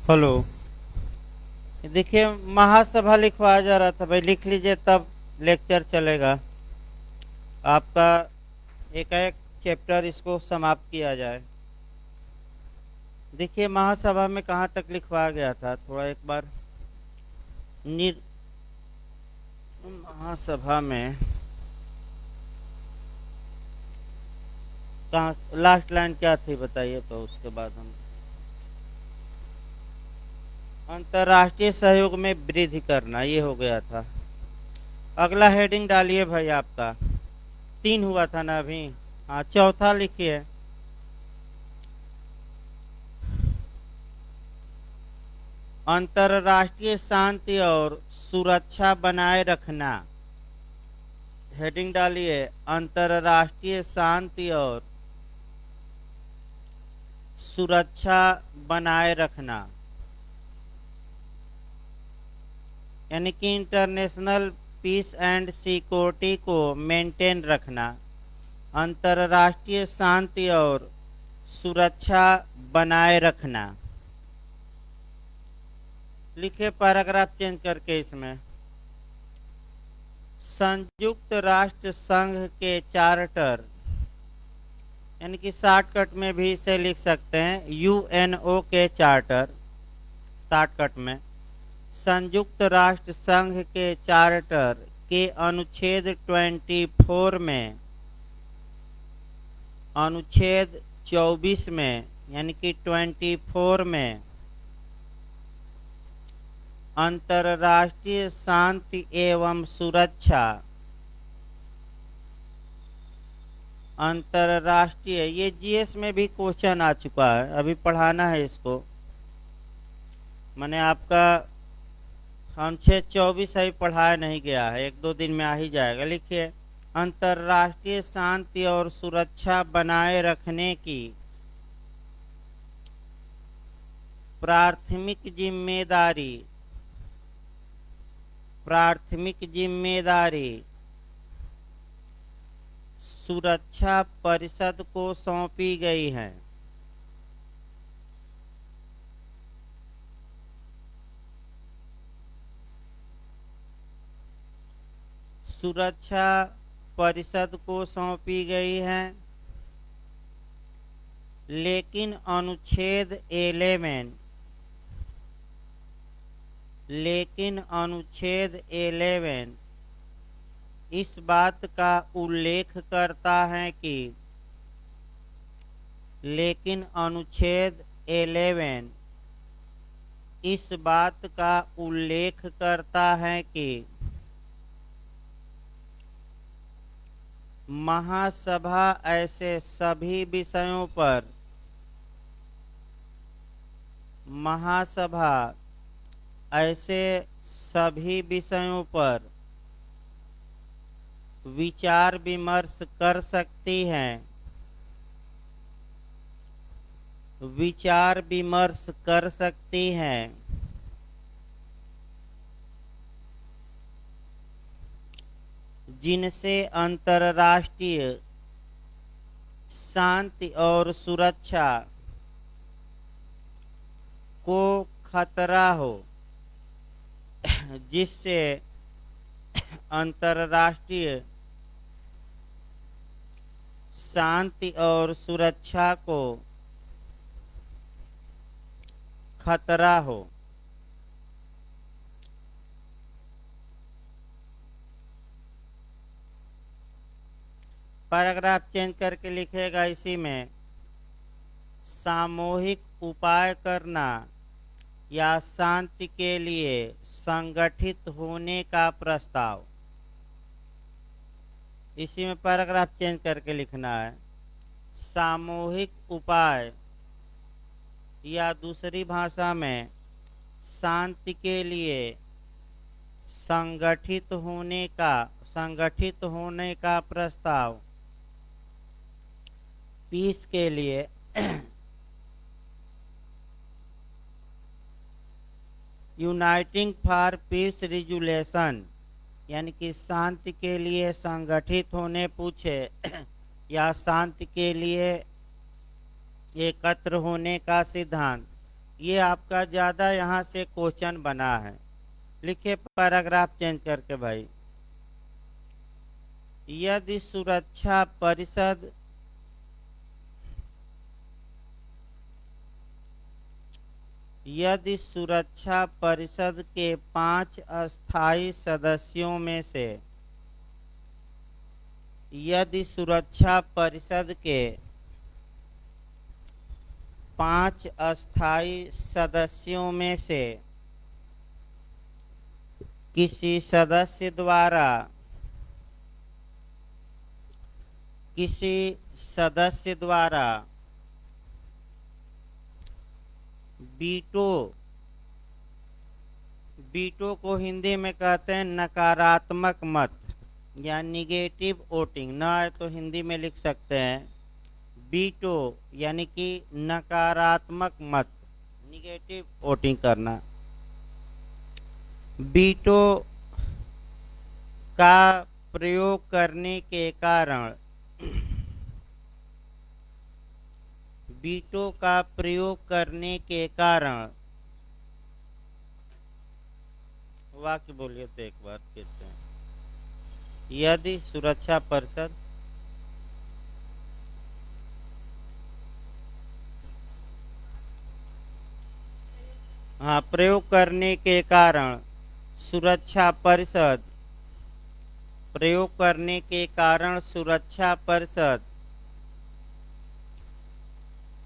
Hello. देखिए, महासभा लिखवाया जा रहा था भाई, लिख लीजिए तब लेक्चर चलेगा आपका। एक एक चैप्टर इसको समाप्त किया जाए। देखिए, महासभा में कहाँ तक लिखवाया गया था, थोड़ा एक बार निर महासभा में कहाँ लास्ट लाइन क्या थी बताइए, तो उसके बाद हम अंतर्राष्ट्रीय सहयोग में वृद्धि करना, ये हो गया था। अगला हेडिंग डालिए भाई आपका। 3 हुआ था ना अभी। हाँ, चौथा लिखिए। अंतर्राष्ट्रीय शांति और सुरक्षा बनाए रखना। हेडिंग डालिए, अंतर्राष्ट्रीय शांति और सुरक्षा बनाए रखना, यानी कि इंटरनेशनल पीस एंड सिक्योरिटी को मेंटेन रखना, अंतर्राष्ट्रीय शांति और सुरक्षा बनाए रखना। लिखिए पैराग्राफ चेंज करके इसमें। संयुक्त राष्ट्र संघ के चार्टर, यानी कि शॉर्टकट में भी इसे लिख सकते हैं यूएनओ के चार्टर। शॉर्टकट में संयुक्त राष्ट्र संघ के चार्टर के अनुच्छेद 24 में, अनुच्छेद 24 में, यानी कि 24 में अंतर्राष्ट्रीय शांति एवं सुरक्षा, अंतर्राष्ट्रीय, ये जीएस में भी क्वेश्चन आ चुका है, अभी पढ़ाना है इसको। मैंने आपका अनुच्छेद 24 अभी पढ़ाया नहीं गया है, 1-2 दिन में आ ही जाएगा। लिखिए, अंतर्राष्ट्रीय शांति और सुरक्षा बनाए रखने की प्राथमिक जिम्मेदारी, प्राथमिक जिम्मेदारी सुरक्षा परिषद को सौंपी गई है। सुरक्षा परिषद को सौंपी गई है, लेकिन अनुच्छेद 11, लेकिन अनुच्छेद 11 इस बात का उल्लेख करता है कि, लेकिन अनुच्छेद 11 इस बात का उल्लेख करता है कि महासभा ऐसे सभी विषयों पर, महासभा ऐसे सभी विषयों पर विचार विमर्श कर सकती है, विचार विमर्श कर सकती है, जिनसे अंतर्राष्ट्रीय शांति और सुरक्षा को खतरा हो, जिससे अंतर्राष्ट्रीय शांति और सुरक्षा को खतरा हो। पैराग्राफ चेंज करके लिखेगा इसी में, सामूहिक उपाय करना या शांति के लिए संगठित होने का प्रस्ताव। इसी में पैराग्राफ चेंज करके लिखना है, सामूहिक उपाय या दूसरी भाषा में शांति के लिए संगठित होने का प्रस्ताव, पीस के लिए यूनाइटिंग फॉर पीस रिजुलेशन, यानी कि शांति के लिए संगठित होने पूछे या शांति के लिए एकत्र होने का सिद्धांत, ये आपका ज़्यादा यहाँ से क्वेश्चन बना है। लिखिए पैराग्राफ चेंज करके भाई। यदि सुरक्षा परिषद के 5 अस्थायी सदस्यों में से यदि सुरक्षा परिषद के 5 अस्थायी सदस्यों में से किसी सदस्य द्वारा बीटो को हिंदी में कहते हैं नकारात्मक मत या निगेटिव वोटिंग, ना है तो हिंदी में लिख सकते हैं बीटो यानी कि नकारात्मक मत, निगेटिव वोटिंग करना। बीटो का प्रयोग करने के कारण वाक्य बोलिए तो एक बार कहते हैं। यदि सुरक्षा परिषद प्रयोग करने के कारण सुरक्षा परिषद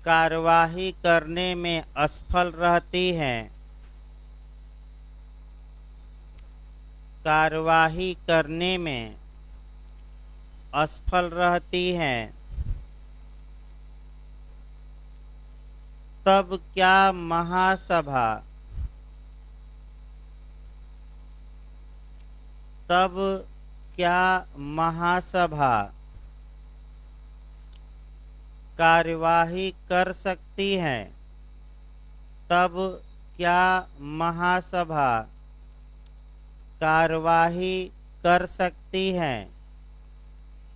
कार्यवाही करने में असफल रहती है, तब क्या महासभा कार्यवाही कर सकती है?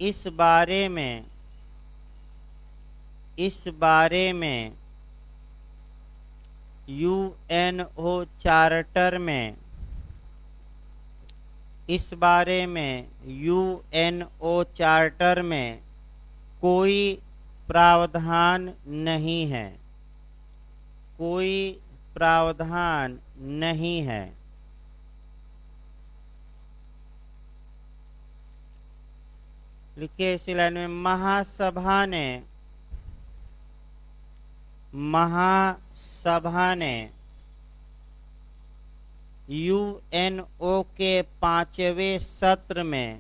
इस बारे में यूएनओ चार्टर में कोई प्रावधान नहीं है। लिखिए इसी लाइन में, महासभा ने यूएनओ के 5वें सत्र में,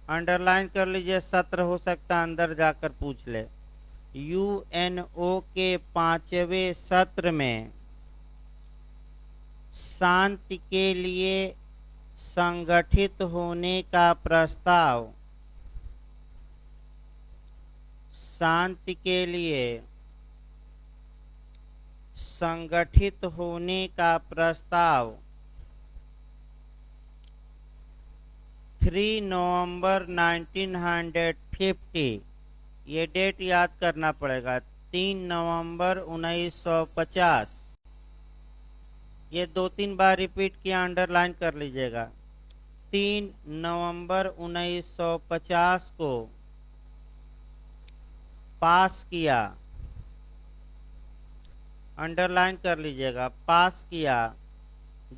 अंडरलाइन कर लीजिए, सत्र हो सकता अंदर जाकर पूछ ले, यूएनओ के 5वें सत्र में शांति के लिए संगठित होने का प्रस्ताव 3 नवंबर 1950, ये डेट याद करना पड़ेगा, 3 नवंबर 1950। ये 2-3 बार रिपीट किया, अंडरलाइन कर लीजिएगा। 3 नवंबर 1950 को पास किया, अंडरलाइन कर लीजिएगा, पास किया,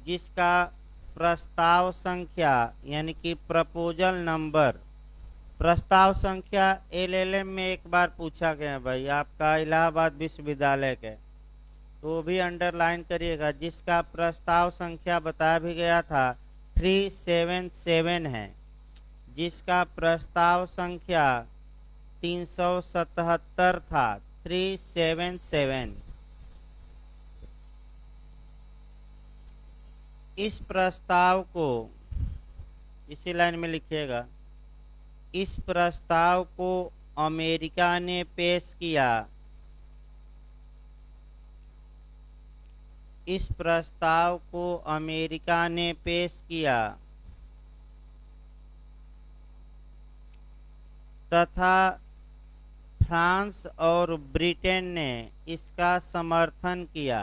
जिसका प्रस्ताव संख्या यानी कि प्रपोजल नंबर, प्रस्ताव संख्या एलएलएम में एक बार पूछा गया भाई आपका इलाहाबाद विश्वविद्यालय के, तो भी अंडरलाइन करिएगा, जिसका प्रस्ताव संख्या बताया भी गया था 377 है, जिसका प्रस्ताव संख्या 377 था, 377। इस प्रस्ताव को इसी लाइन में लिखिएगा, इस प्रस्ताव को अमेरिका ने पेश किया, तथा फ्रांस और ब्रिटेन ने इसका समर्थन किया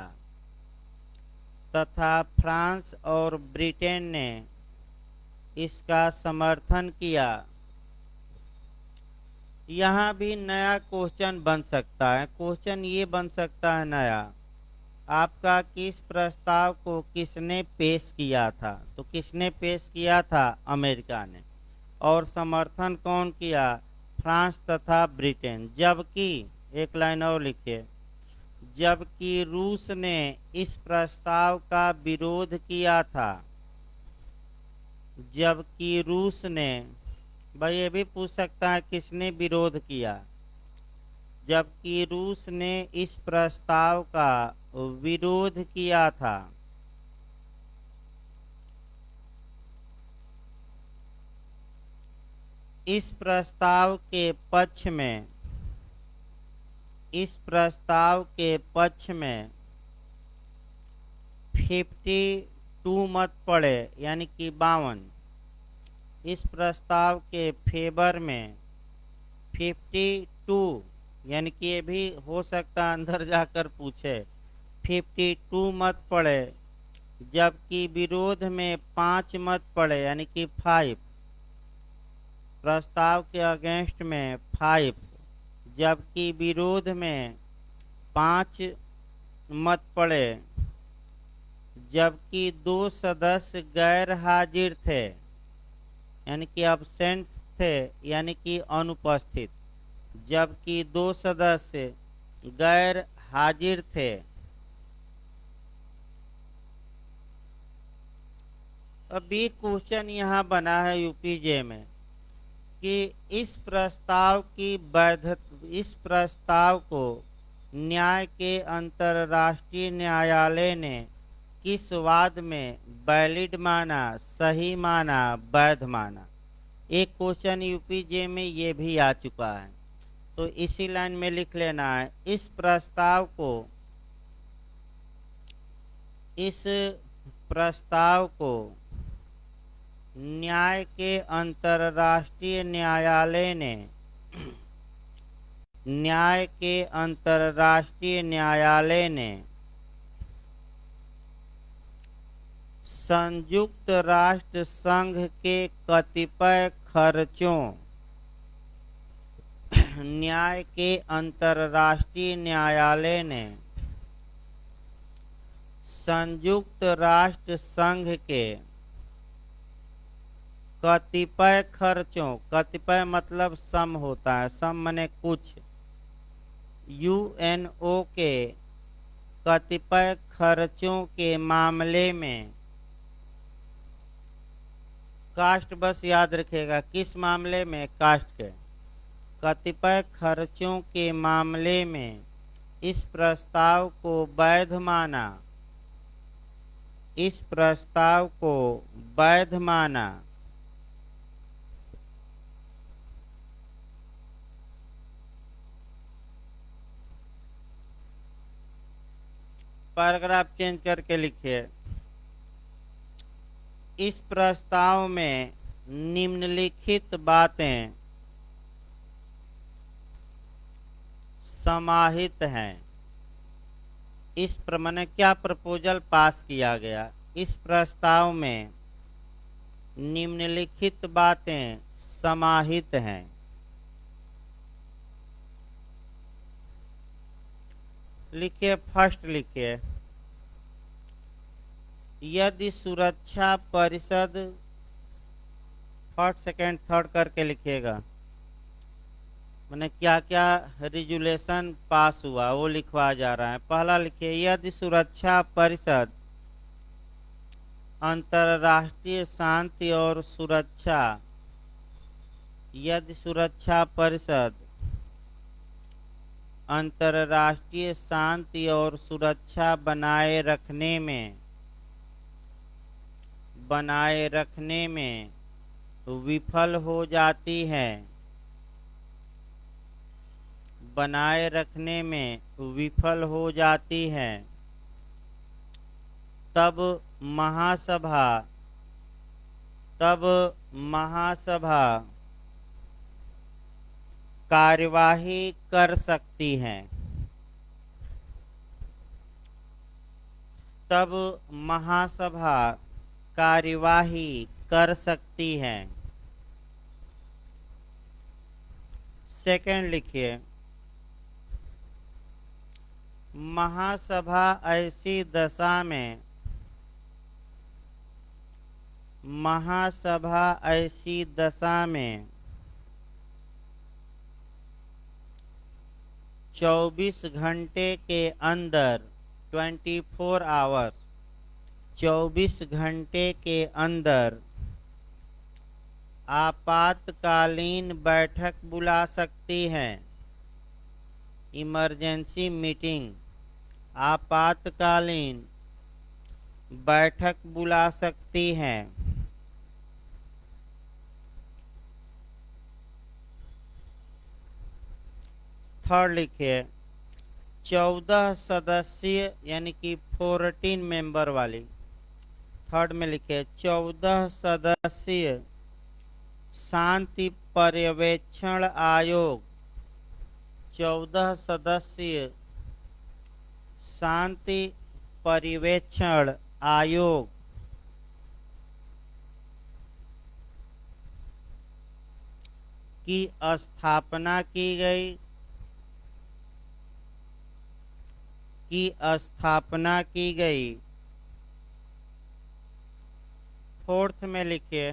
तथा फ्रांस और ब्रिटेन ने इसका समर्थन किया। यहाँ भी नया क्वेश्चन बन सकता है। क्वेश्चन ये बन सकता है नया, आपका किस प्रस्ताव को किसने पेश किया था? तो किसने पेश किया था? अमेरिका ने। और समर्थन कौन किया? फ्रांस तथा ब्रिटेन। जबकि एक लाइन और लिखिए, जबकि रूस ने इस प्रस्ताव का विरोध किया था। जबकि रूस ने, भाई ये भी पूछ सकता है किसने विरोध किया। जबकि रूस ने इस प्रस्ताव का विरोध किया था। इस प्रस्ताव के पक्ष में, इस प्रस्ताव के पक्ष में 52 मत पड़े, यानी कि 52। इस प्रस्ताव के फेवर में 52, यानी कि ये भी हो सकता अंदर जाकर पूछे, 52 मत पड़े। जबकि विरोध में 5 मत पड़े, यानी कि 5। प्रस्ताव के अगेंस्ट में 5, जबकि विरोध में 5 मत पड़े। जबकि 2 सदस्य गैर हाजिर थे, यानी कि अब्सेंट थे, यानी कि अनुपस्थित। जबकि 2 सदस्य गैर हाजिर थे। अभी क्वेश्चन यहाँ बना है यूपीजे में कि इस प्रस्ताव की वैधता, इस प्रस्ताव को न्याय के अंतर्राष्ट्रीय न्यायालय ने किस वाद में वैलिड माना, सही माना, वैध माना? एक क्वेश्चन यूपीजे में ये भी आ चुका है, तो इसी लाइन में लिख लेना है, इस प्रस्ताव को, इस प्रस्ताव को न्याय के अंतर्राष्ट्रीय न्यायालय ने, न्याय के अंतर्राष्ट्रीय न्यायालय ने संयुक्त राष्ट्र संघ के कतिपय खर्चों, न्याय के अंतर्राष्ट्रीय न्यायालय ने संयुक्त राष्ट्र संघ के कतिपय खर्चों, कतिपय मतलब सम होता है, सम माने कुछ, यूएनओ के कतिपय खर्चों के मामले में, कास्ट बस याद रखिएगा, किस मामले में? कास्ट के। कतिपय खर्चों के मामले में इस प्रस्ताव को वैध माना, इस प्रस्ताव को वैध माना। पैराग्राफ चेंज करके लिखिए, इस प्रस्ताव में निम्नलिखित बातें समाहित हैं। इस माने क्या प्रपोजल पास किया गया? इस प्रस्ताव में निम्नलिखित बातें समाहित हैं। लिखिए, फर्स्ट लिखिए, यदि सुरक्षा परिषद, फर्स्ट सेकंड थर्ड करके लिखिएगा, मैंने क्या क्या रेजुलेशन पास हुआ वो लिखवा जा रहा है। पहला लिखिए, यदि सुरक्षा परिषद अंतर्राष्ट्रीय शांति और सुरक्षा, यदि सुरक्षा परिषद अंतर्राष्ट्रीय शांति और सुरक्षा बनाए रखने में विफल हो जाती है, बनाए रखने में विफल हो जाती है, तब महासभा कार्यवाही कर सकती हैं। तब महासभा कार्यवाही कर सकती है। सेकंड लिखिए, महासभा ऐसी दशा में, महासभा ऐसी दशा में 24 घंटे के अंदर 24 आवर्स, 24 घंटे के अंदर आपातकालीन बैठक बुला सकती है। इमरजेंसी मीटिंग, आपातकालीन बैठक बुला सकती है। थर्ड लिखिए, 14 सदस्य यानी कि 14 मेंबर वाली। थर्ड में लिखिए 14 सदस्य शांति पर्यवेक्षण आयोग, 14 सदस्य शांति पर्यवेक्षण आयोग की स्थापना की गई, फोर्थ में लिखिए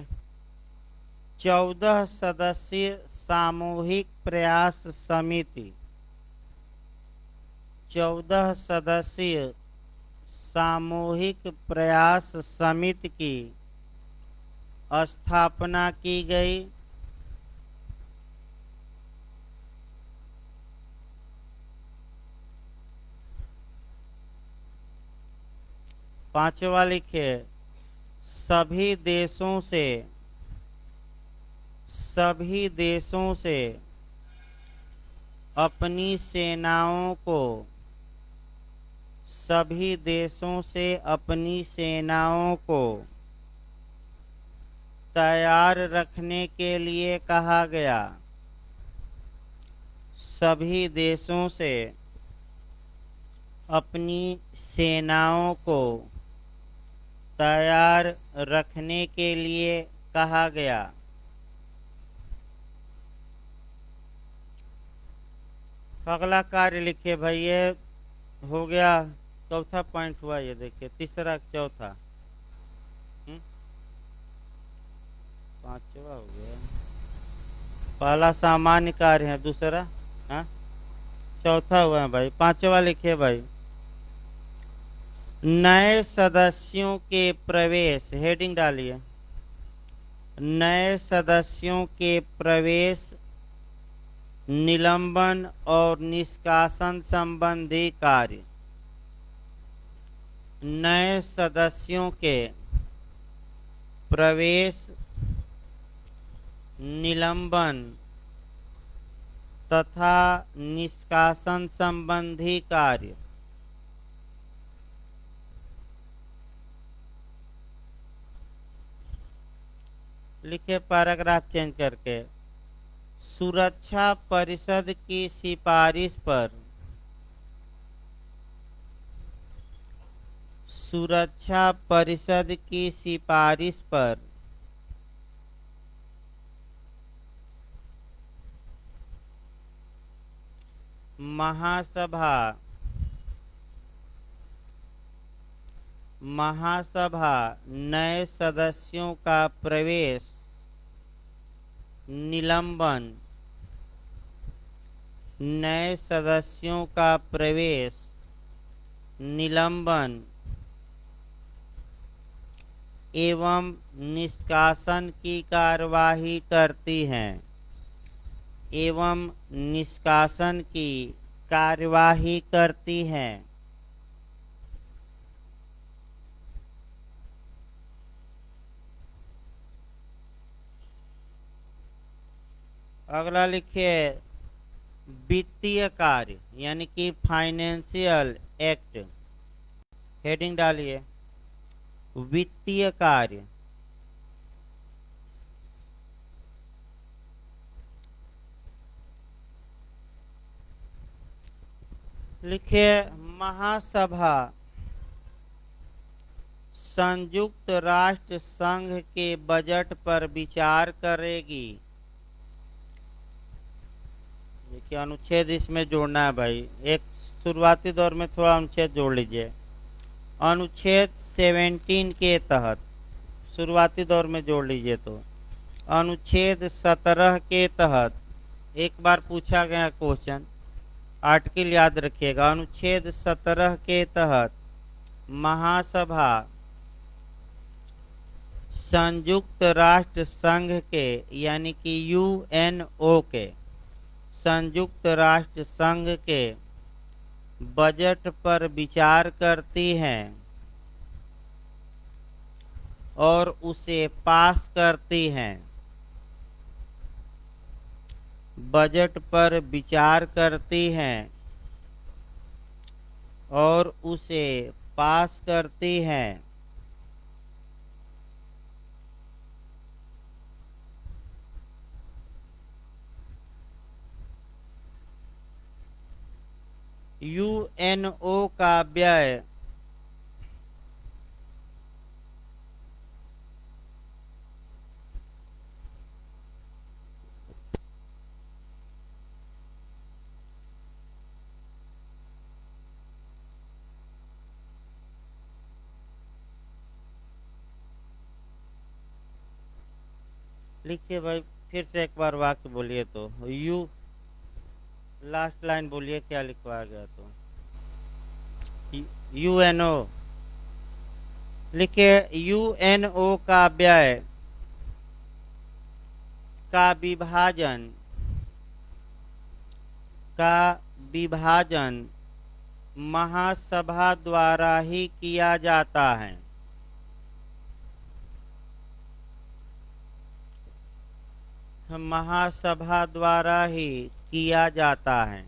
14 सदस्यीय सामूहिक प्रयास समिति, 14 सदस्यीय सामूहिक प्रयास समिति की स्थापना की गई। पांचवा लिखिए, सभी देशों से अपनी सेनाओं को, सभी देशों से अपनी सेनाओं को तैयार रखने के लिए कहा गया। सभी देशों से अपनी सेनाओं को तैयार रखने के लिए कहा गया। अगला कार्य लिखिए भाई, ये हो गया, चौथा पॉइंट हुआ, ये देखिए तीसरा चौथा, पांचवा हो गया। पहला सामान्य कार्य है, दूसरा चौथा हुआ है भाई। पांचवा लिखिए भाई, नए सदस्यों के प्रवेश, हेडिंग डालिए, नए सदस्यों के प्रवेश, निलंबन और निष्कासन संबंधी कार्य। नए सदस्यों के प्रवेश, निलंबन तथा निष्कासन संबंधी कार्य। लिखे पैराग्राफ चेंज करके, सुरक्षा परिषद की सिफारिश पर, सुरक्षा परिषद की सिफारिश पर महासभा नए सदस्यों का प्रवेश, निलंबन, नए सदस्यों का प्रवेश, निलंबन एवं निष्कासन की कार्यवाही करती हैं, एवं निष्कासन की कार्यवाही करती हैं। अगला लिखिए, वित्तीय कार्य यानी कि फाइनेंशियल एक्ट, हेडिंग डालिए, वित्तीय कार्य। लिखिए महासभा संयुक्त राष्ट्र संघ के बजट पर विचार करेगी। देखिए अनुच्छेद इसमें जोड़ना है भाई, एक शुरुआती दौर में थोड़ा अनुच्छेद जोड़ लीजिए। अनुच्छेद 17 के तहत शुरुआती दौर में जोड़ लीजिए तो अनुच्छेद 17 के तहत एक बार पूछा गया क्वेश्चन, आर्टिकल याद रखिएगा। अनुच्छेद 17 के तहत महासभा संयुक्त राष्ट्र संघ के यानी कि यूएनओ के संयुक्त राष्ट्र संघ के बजट पर विचार करती है और उसे पास करती हैं। बजट पर विचार करती हैं और उसे पास करती हैं। यूएनओ का व्यय लिखिए भाई, फिर से एक बार वाक्य बोलिए तो लास्ट लाइन बोलिए क्या लिखवा गया तो यूएनओ। लिखिए यूएनओ का व्यय का विभाजन महासभा द्वारा ही किया जाता है। महासभा द्वारा ही किया जाता है।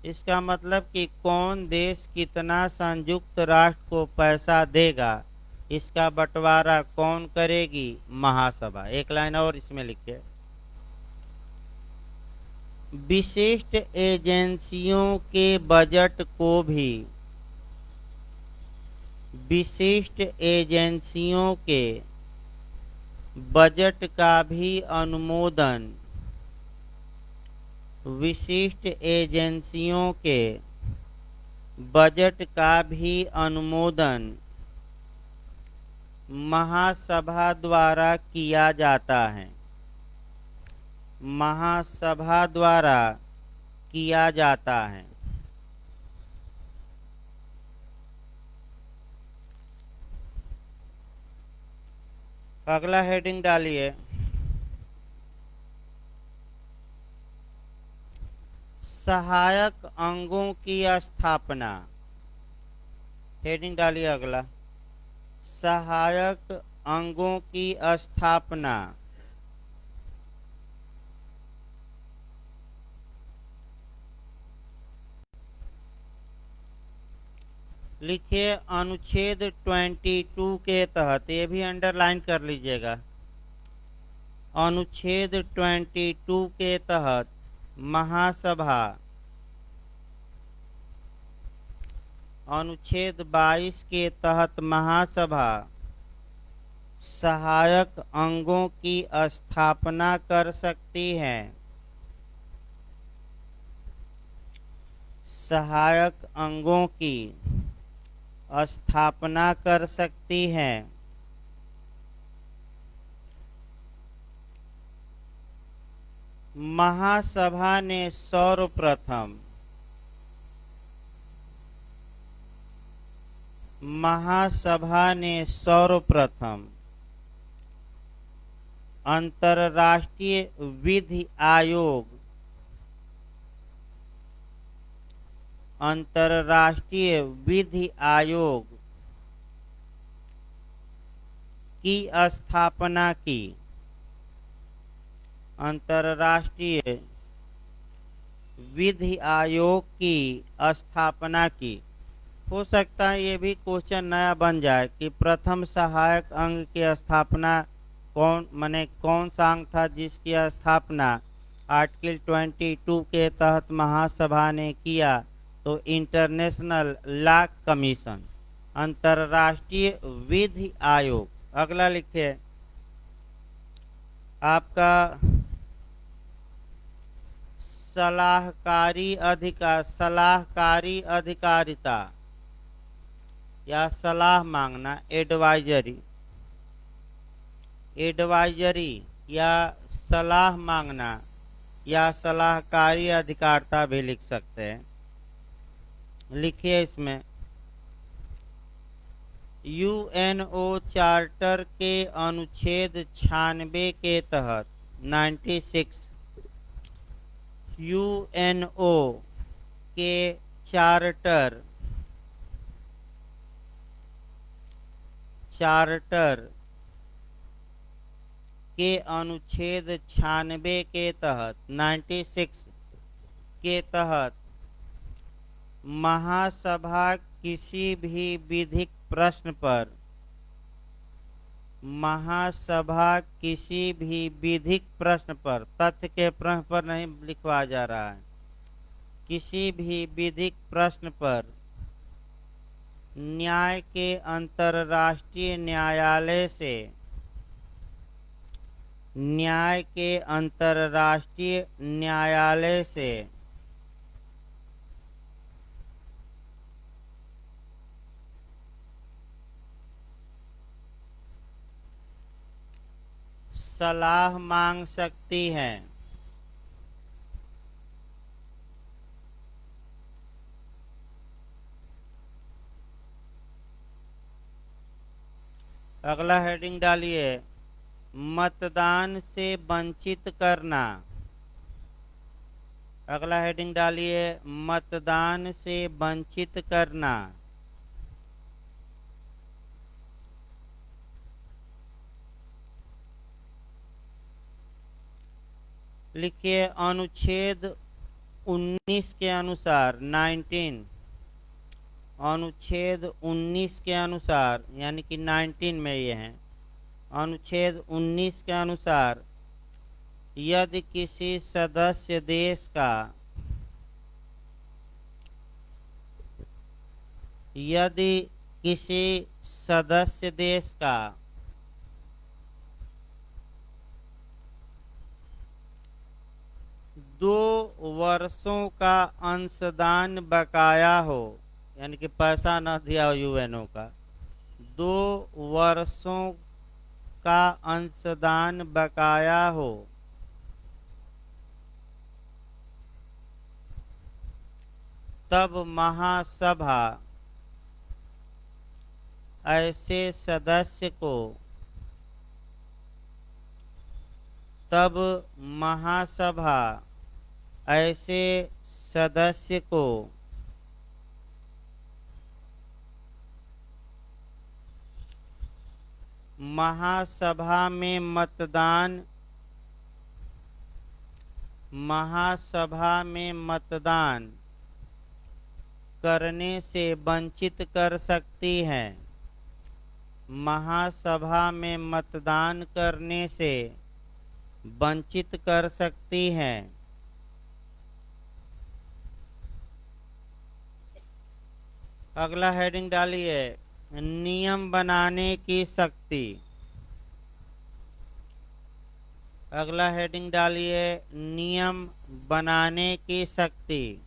इसका मतलब कि कौन देश कितना संयुक्त राष्ट्र को पैसा देगा, इसका बंटवारा कौन करेगी? महासभा। एक लाइन और इसमें लिखिए, विशिष्ट एजेंसियों के बजट को भी विशिष्ट एजेंसियों के बजट का भी अनुमोदन विशिष्ट एजेंसियों के बजट का भी अनुमोदन महासभा द्वारा किया जाता है। महासभा द्वारा किया जाता है। अगला हेडिंग डालिए, सहायक अंगों की स्थापना। हेडिंग डालिए अगला, सहायक अंगों की स्थापना। लिखिए अनुच्छेद 22 के तहत, ये भी अंडरलाइन कर लीजिएगा, अनुच्छेद 22 के तहत महासभा अनुच्छेद 22 के तहत महासभा सहायक अंगों की स्थापना कर सकती है। सहायक अंगों की स्थापना कर सकती है। महासभा ने सर्वप्रथम अंतर्राष्ट्रीय विधि आयोग की स्थापना की। अंतर्राष्ट्रीय विधि आयोग की स्थापना की। हो सकता है ये भी क्वेश्चन नया बन जाए कि प्रथम सहायक अंग की स्थापना कौन सा अंग था जिसकी स्थापना आर्टिकल 22 के तहत महासभा ने किया, तो इंटरनेशनल लॉ कमीशन, अंतर्राष्ट्रीय विधि आयोग। अगला लिखिए आपका सलाहकारी अधिकारिता या सलाह मांगना, एडवाइजरी या सलाह मांगना या सलाहकारी अधिकारिता भी लिख सकते हैं। लिखिए इसमें यूएनओ चार्टर के अनुच्छेद 96 के तहत 96 यूएनओ के चार्टर के अनुच्छेद 96 के तहत 96 के तहत महासभा किसी भी विधिक प्रश्न पर तथ्य के प्रश्न पर नहीं लिखवा जा रहा है, किसी भी विधिक प्रश्न पर न्याय के अंतर्राष्ट्रीय न्यायालय से सलाह मांग सकती है। अगला हेडिंग डालिए मतदान से वंचित करना। अगला हेडिंग डालिए मतदान से वंचित करना। लिखिए अनुच्छेद 19 के अनुसार 19 अनुच्छेद 19 के अनुसार यानी कि 19 में ये है, अनुच्छेद 19 के अनुसार यदि किसी सदस्य देश का 2 वर्षों का अंशदान बकाया हो, यानी कि पैसा न दिया हो यूएनओ का, 2 वर्षों का अंशदान बकाया हो, तब महासभा ऐसे सदस्य को महासभा में मतदान करने से वंचित कर सकती है। महासभा में मतदान करने से वंचित कर सकती है। अगला हेडिंग डालिए नियम बनाने की शक्ति। अगला हेडिंग डालिए नियम बनाने की शक्ति।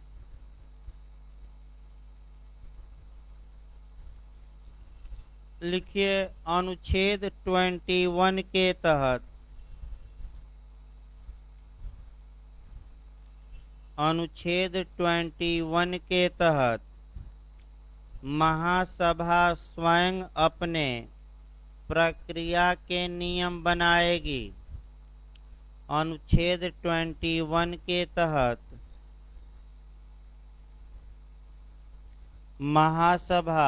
लिखिए अनुच्छेद 21 के तहत अनुच्छेद 21 के तहत महासभा स्वयं अपने प्रक्रिया के नियम बनाएगी। अनुच्छेद 21 के तहत महासभा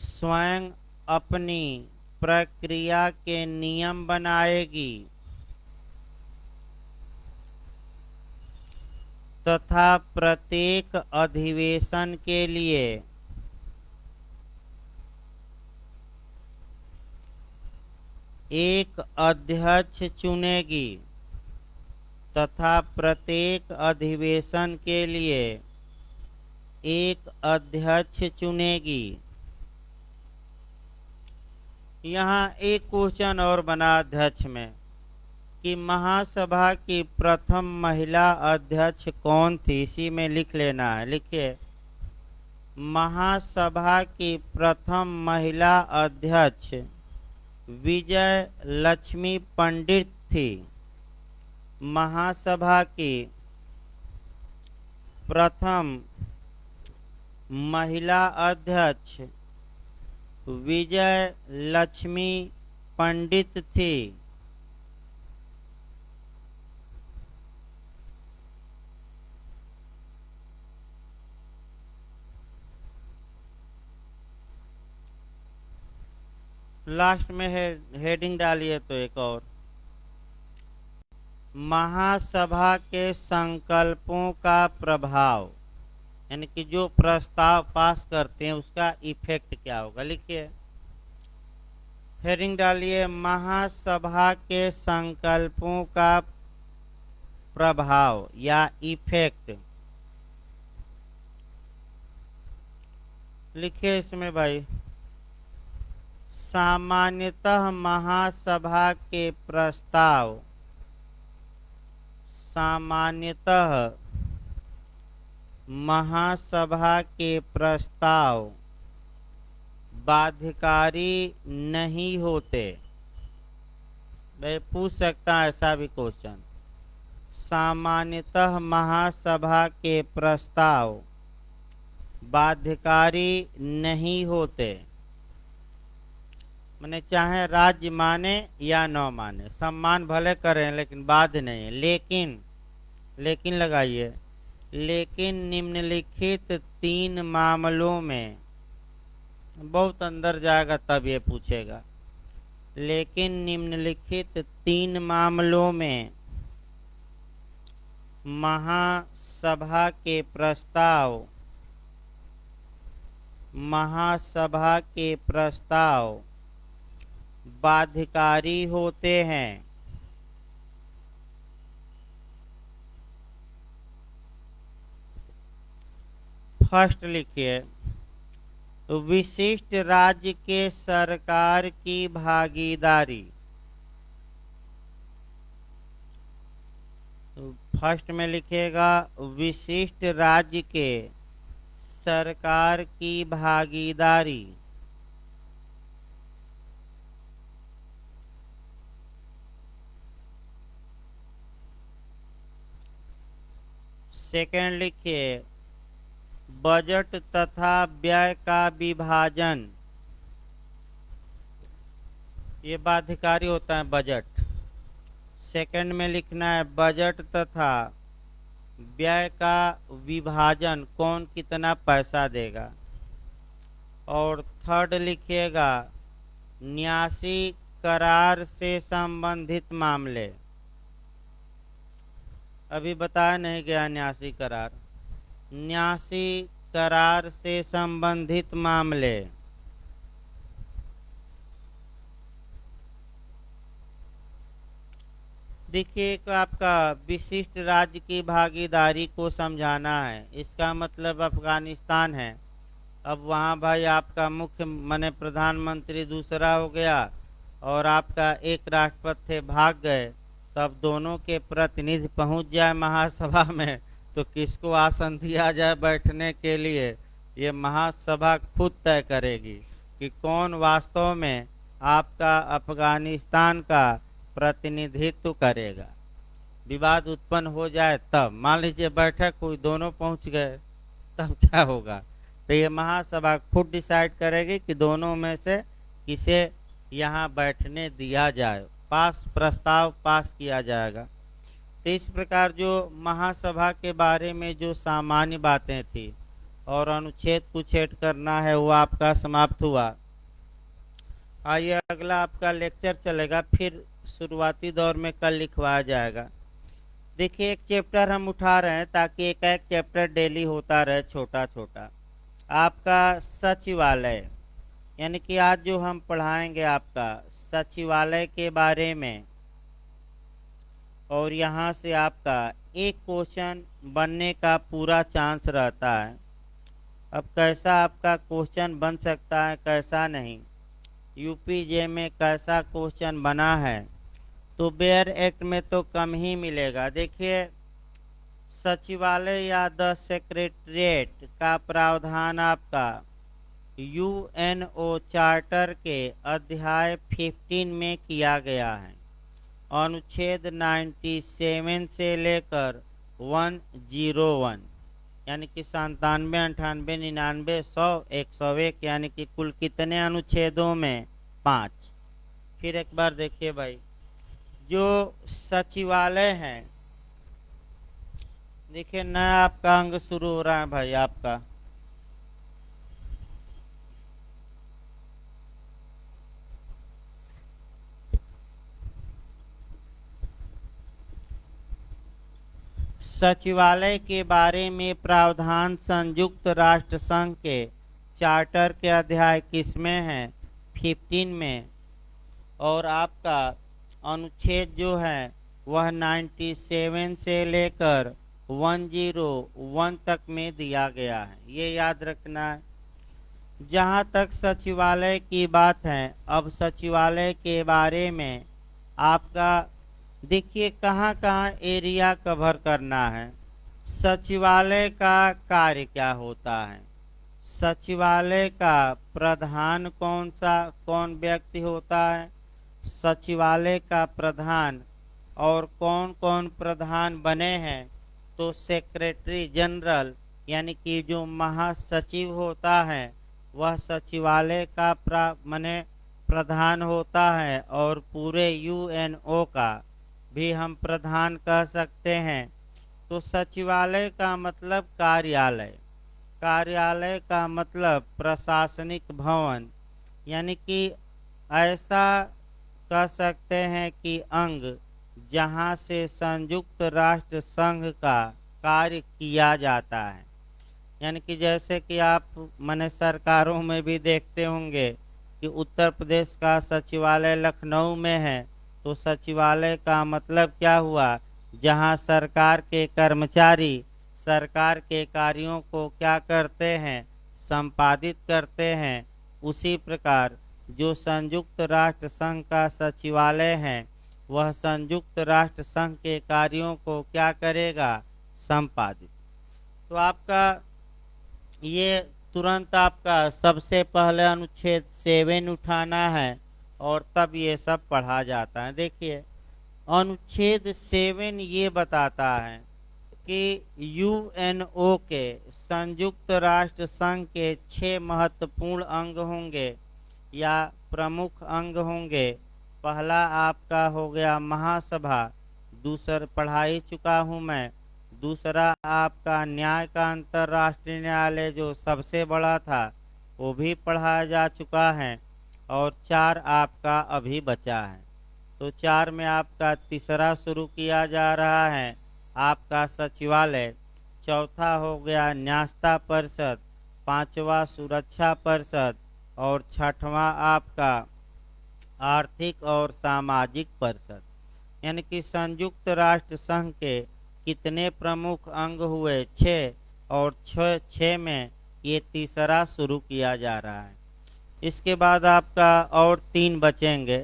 स्वयं अपनी प्रक्रिया के नियम बनाएगी तथा प्रत्येक अधिवेशन के लिए एक अध्यक्ष चुनेगी एक अध्यक्ष चुनेगी। यहाँ एक क्वेश्चन और बना अध्यक्ष में कि महासभा की प्रथम महिला अध्यक्ष कौन थी, इसी में लिख लेना है। लिखिए, महासभा की प्रथम महिला अध्यक्ष विजय लक्ष्मी पंडित थी। महासभा की प्रथम महिला अध्यक्ष विजय लक्ष्मी पंडित थी। लास्ट में हेडिंग डालिए तो एक और, महासभा के संकल्पों का प्रभाव, यानी कि जो प्रस्ताव पास करते हैं उसका इफेक्ट क्या होगा। लिखिए, हेडिंग डालिए, महासभा के संकल्पों का प्रभाव या इफेक्ट। लिखिए इसमें भाई, सामान्यतः महासभा के प्रस्ताव, सामान्यतः महासभा के प्रस्ताव बाध्यकारी नहीं होते। भाई पूछ सकता है ऐसा भी क्वेश्चन, सामान्यतः महासभा के प्रस्ताव बाध्यकारी नहीं होते। मैंने चाहे राज्य माने या न माने, सम्मान भले करें लेकिन बाध्य नहीं। लेकिन लगाइए, लेकिन निम्नलिखित 3 मामलों में, बहुत अंदर जाएगा तब ये पूछेगा, लेकिन निम्नलिखित 3 मामलों में महासभा के प्रस्ताव बाध्यकारी होते हैं। फर्स्ट लिखिए, विशिष्ट राज्य के सरकार की भागीदारी। फर्स्ट में लिखेगा विशिष्ट राज्य के सरकार की भागीदारी। सेकंड लिखिए, बजट तथा व्यय का विभाजन। ये बाध्यकारी होता है बजट। सेकंड में लिखना है बजट तथा व्यय का विभाजन, कौन कितना पैसा देगा। और थर्ड लिखिएगा न्यासी करार से संबंधित मामले। अभी बताया नहीं गया न्यासी करार। न्यासी करार से संबंधित मामले। देखिए, एक आपका विशिष्ट राज्य की भागीदारी को समझाना है। इसका मतलब अफगानिस्तान है। अब वहाँ भाई आपका मुख्य माने प्रधानमंत्री दूसरा हो गया और आपका एक राष्ट्रपति थे, भाग गए, तब दोनों के प्रतिनिधि पहुँच जाए महासभा में तो किसको आसन दिया जाए बैठने के लिए, ये महासभा खुद तय करेगी कि कौन वास्तव में आपका अफगानिस्तान का प्रतिनिधित्व करेगा। विवाद उत्पन्न हो जाए तब, मान लीजिए बैठक हुई, दोनों पहुंच गए, तब क्या होगा। तो ये महासभा खुद डिसाइड करेगी कि दोनों में से किसे यहाँ बैठने दिया जाए, प्रस्ताव पास किया जाएगा। तो इस प्रकार जो महासभा के बारे में जो सामान्य बातें थी और अनुच्छेद कुछ ऐड करना है वो आपका समाप्त हुआ। आइए अगला आपका लेक्चर चलेगा, फिर शुरुआती दौर में कल लिखवाया जाएगा। देखिए, एक चैप्टर हम उठा रहे हैं ताकि एक चैप्टर डेली होता रहे, छोटा छोटा। आपका सचिवालय, यानी कि आज जो हम पढ़ाएंगे आपका सचिवालय के बारे में, और यहाँ से आपका एक क्वेश्चन बनने का पूरा चांस रहता है। अब कैसा आपका क्वेश्चन बन सकता है, कैसा नहीं, यूपीजे में कैसा क्वेश्चन बना है, तो बेयर एक्ट में तो कम ही मिलेगा। देखिए, सचिवालय या द सेक्रेटरिएट का प्रावधान आपका यूएनओ चार्टर के अध्याय 15 में किया गया है। अनुच्छेद 97 से लेकर 101 यानी कि 97, 98, 99, 100, 101 यानी कि कुल कितने अनुच्छेदों में? 5। फिर एक बार देखिए भाई, जो सचिवालय है, देखिए नया आपका अंग शुरू हो रहा है भाई आपका। सचिवालय के बारे में प्रावधान संयुक्त राष्ट्र संघ के चार्टर के अध्याय किसमें है? 15 में। और आपका अनुच्छेद जो है वह 97 से लेकर 101 तक में दिया गया है, ये याद रखना है। जहाँ तक सचिवालय की बात है, अब सचिवालय के बारे में आपका देखिए कहाँ कहाँ एरिया कवर करना है। सचिवालय का कार्य क्या होता है, सचिवालय का प्रधान कौन व्यक्ति होता है, सचिवालय का प्रधान और कौन कौन प्रधान बने हैं, तो सेक्रेटरी जनरल यानी कि जो महासचिव होता है वह सचिवालय का प्रधान होता है, और पूरे यूएनओ का भी हम प्रधान कह सकते हैं। तो सचिवालय का मतलब कार्यालय, कार्यालय का मतलब प्रशासनिक भवन, यानी कि ऐसा कह सकते हैं कि अंग जहां से संयुक्त राष्ट्र संघ का कार्य किया जाता है। यानी कि जैसे कि आप माने सरकारों में भी देखते होंगे कि उत्तर प्रदेश का सचिवालय लखनऊ में है, तो सचिवालय का मतलब क्या हुआ, जहां सरकार के कर्मचारी सरकार के कार्यों को क्या करते हैं, संपादित करते हैं। उसी प्रकार जो संयुक्त राष्ट्र संघ का सचिवालय है वह संयुक्त राष्ट्र संघ के कार्यों को क्या करेगा, संपादित। तो आपका ये तुरंत आपका सबसे पहले अनुच्छेद 7 उठाना है और तब ये सब पढ़ा जाता है। देखिए अनुच्छेद 7 ये बताता है कि यूएनओ के संयुक्त राष्ट्र संघ के 6 महत्वपूर्ण अंग होंगे या प्रमुख अंग होंगे। पहला आपका हो गया महासभा, दूसरा पढ़ा ही चुका हूँ मैं। दूसरा आपका न्याय का अंतर्राष्ट्रीय न्यायालय जो सबसे बड़ा था वो भी पढ़ाया जा चुका है। और 4 आपका अभी बचा है, तो 4 में आपका तीसरा शुरू किया जा रहा है आपका सचिवालय। चौथा हो गया न्यायता परिषद, 5वां सुरक्षा परिषद और 6वां आपका आर्थिक और सामाजिक परिषद। यानी कि संयुक्त राष्ट्र संघ के कितने प्रमुख अंग हुए, 6, और 6 में ये तीसरा शुरू किया जा रहा है। इसके बाद आपका और 3 बचेंगे,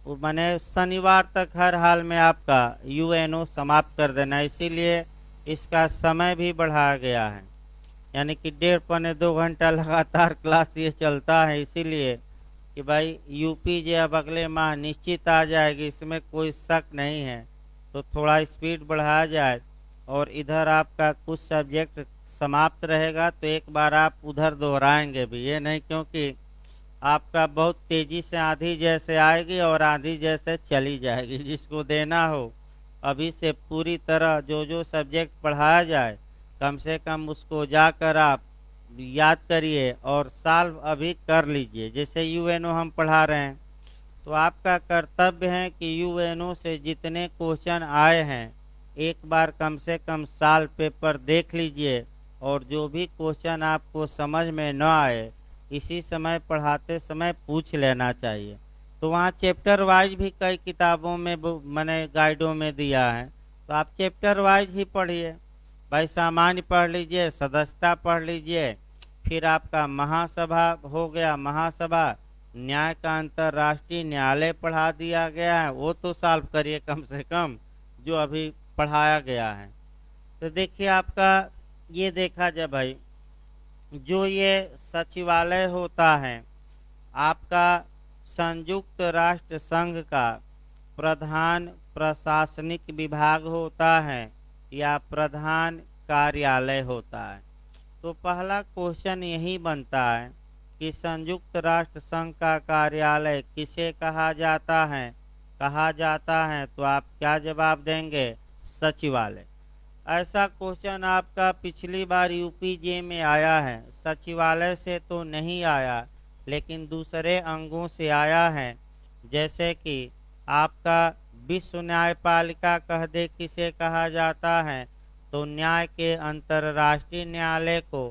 वो माने शनिवार तक हर हाल में आपका यूएनओ समाप्त कर देना, इसीलिए इसका समय भी बढ़ाया गया है। यानी कि 1.5-2 घंटा लगातार क्लास ये चलता है, इसीलिए कि भाई यूपीजे अब अगले माह निश्चित आ जाएगी, इसमें कोई शक नहीं है। तो थोड़ा स्पीड बढ़ाया जाए और इधर आपका कुछ सब्जेक्ट समाप्त रहेगा तो एक बार आप उधर दोहराएंगे भी, ये नहीं क्योंकि आपका बहुत तेज़ी से आंधी जैसे आएगी और आंधी जैसे चली जाएगी। जिसको देना हो अभी से पूरी तरह जो जो सब्जेक्ट पढ़ाया जाए कम से कम उसको जाकर आप याद करिए और सॉल्व अभी कर लीजिए। जैसे यूएनओ हम पढ़ा रहे हैं तो आपका कर्तव्य है कि यूएनओ से जितने क्वेश्चन आए हैं एक बार कम से कम सॉल्व पेपर देख लीजिए, और जो भी क्वेश्चन आपको समझ में न आए इसी समय पढ़ाते समय पूछ लेना चाहिए। तो वहाँ चैप्टर वाइज भी कई किताबों में मैंने गाइडों में दिया है, तो आप चैप्टर वाइज ही पढ़िए। भाई सामान्य पढ़ लीजिए, सदस्यता पढ़ लीजिए, फिर आपका महासभा हो गया, महासभा न्याय का अंतर्राष्ट्रीय न्यायालय पढ़ा दिया गया है, वो तो सॉल्व करिए कम से कम जो अभी पढ़ाया गया है। तो देखिए आपका ये देखा जाए भाई, जो ये सचिवालय होता है आपका संयुक्त राष्ट्र संघ का प्रधान प्रशासनिक विभाग होता है या प्रधान कार्यालय होता है। तो पहला क्वेश्चन यही बनता है कि संयुक्त राष्ट्र संघ का कार्यालय किसे कहा जाता है, तो आप क्या जवाब देंगे, सचिवालय। ऐसा क्वेश्चन आपका पिछली बार यूपीजे में आया है, सचिवालय से तो नहीं आया लेकिन दूसरे अंगों से आया है। जैसे कि आपका विश्व न्यायपालिका कह दे किसे कहा जाता है, तो न्याय के अंतर्राष्ट्रीय न्यायालय को।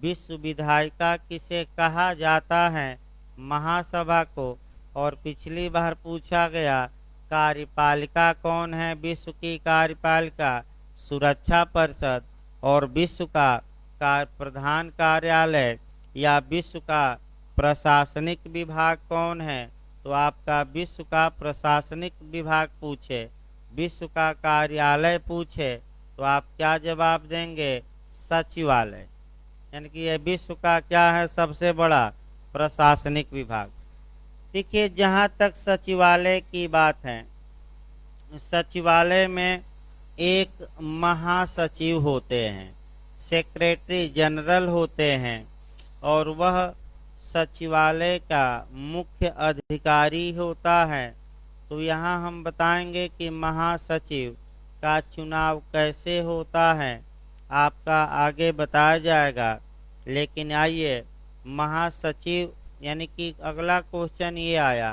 विश्व विधायिका किसे कहा जाता है, महासभा को। और पिछली बार पूछा गया कार्यपालिका कौन है विश्व की कार्यपालिका, सुरक्षा परिषद। और विश्व का प्रधान कार्यालय या विश्व का प्रशासनिक विभाग कौन है, तो आपका विश्व का प्रशासनिक विभाग पूछे, विश्व का कार्यालय पूछे, तो आप क्या जवाब देंगे, सचिवालय। यानी कि यह विश्व का क्या है, सबसे बड़ा प्रशासनिक विभाग। देखिए जहाँ तक सचिवालय की बात है, सचिवालय में एक महासचिव होते हैं, सेक्रेटरी जनरल होते हैं, और वह सचिवालय का मुख्य अधिकारी होता है। तो यहाँ हम बताएंगे कि महासचिव का चुनाव कैसे होता है, आपका आगे बताया जाएगा। लेकिन आइए महासचिव यानी कि अगला क्वेश्चन ये आया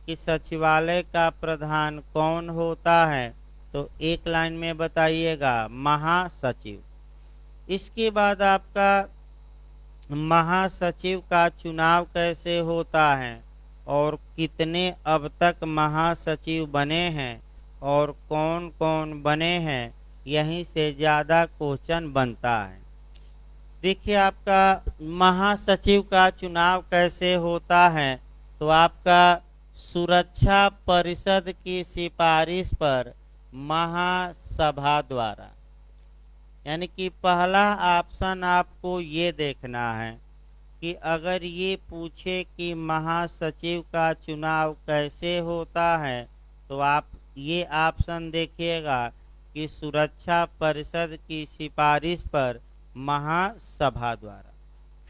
कि सचिवालय का प्रधान कौन होता है, तो एक लाइन में बताइएगा, महासचिव। इसके बाद आपका महासचिव का चुनाव कैसे होता है और कितने अब तक महासचिव बने हैं और कौन कौन बने हैं, यहीं से ज़्यादा क्वेश्चन बनता है। देखिए आपका महासचिव का चुनाव कैसे होता है, तो आपका सुरक्षा परिषद की सिफारिश पर महासभा द्वारा। यानी कि पहला ऑप्शन आपको ये देखना है कि अगर ये पूछे कि महासचिव का चुनाव कैसे होता है, तो आप ये ऑप्शन देखिएगा कि सुरक्षा परिषद की सिफारिश पर महासभा द्वारा।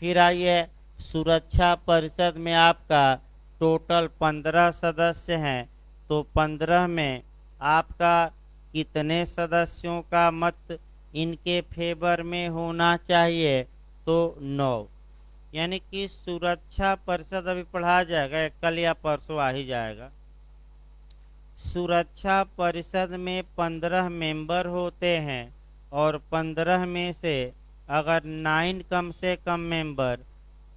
फिर आइए सुरक्षा परिषद में आपका टोटल 15 सदस्य हैं, तो 15 में आपका कितने सदस्यों का मत इनके फेवर में होना चाहिए, तो 9। यानी कि सुरक्षा परिषद अभी पढ़ा जाएगा, कल या परसों आ ही जाएगा। सुरक्षा परिषद में 15 मेंबर होते हैं और 15 में से अगर 9 कम से कम मेंबर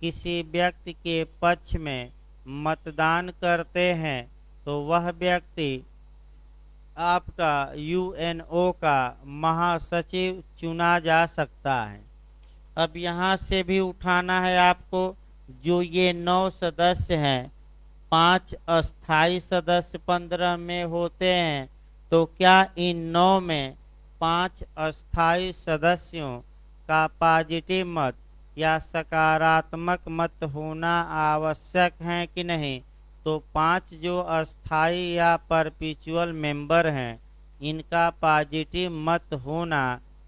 किसी व्यक्ति के पक्ष में मतदान करते हैं, तो वह व्यक्ति आपका यूएनओ का महासचिव चुना जा सकता है। अब यहाँ से भी उठाना है आपको, जो ये 9 सदस्य हैं, 5 अस्थाई सदस्य 15 में होते हैं, तो क्या इन 9 में 5 अस्थाई सदस्यों का पॉजिटिव मत या सकारात्मक मत होना आवश्यक है कि नहीं, तो 5 जो अस्थाई या परपेचुअल मेंबर हैं, इनका पॉजिटिव मत होना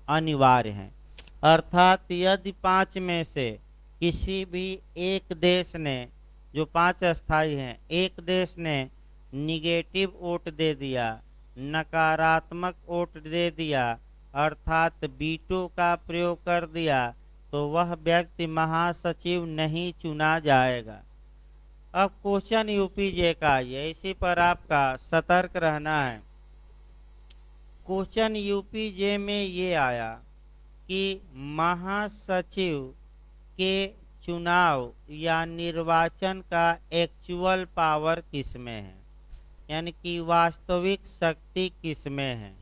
अनिवार्य है। अर्थात यदि 5 में से किसी भी एक देश ने, जो 5 अस्थाई हैं, एक देश ने निगेटिव वोट दे दिया, नकारात्मक वोट दे दिया, अर्थात वीटो का प्रयोग कर दिया, तो वह व्यक्ति महासचिव नहीं चुना जाएगा। अब क्वेश्चन यूपीजे का है, इसी पर आपका सतर्क रहना है। क्वेश्चन यूपीजे में ये आया कि महासचिव के चुनाव या निर्वाचन का एक्चुअल पावर किसमें है, यानी कि वास्तविक शक्ति किसमें है।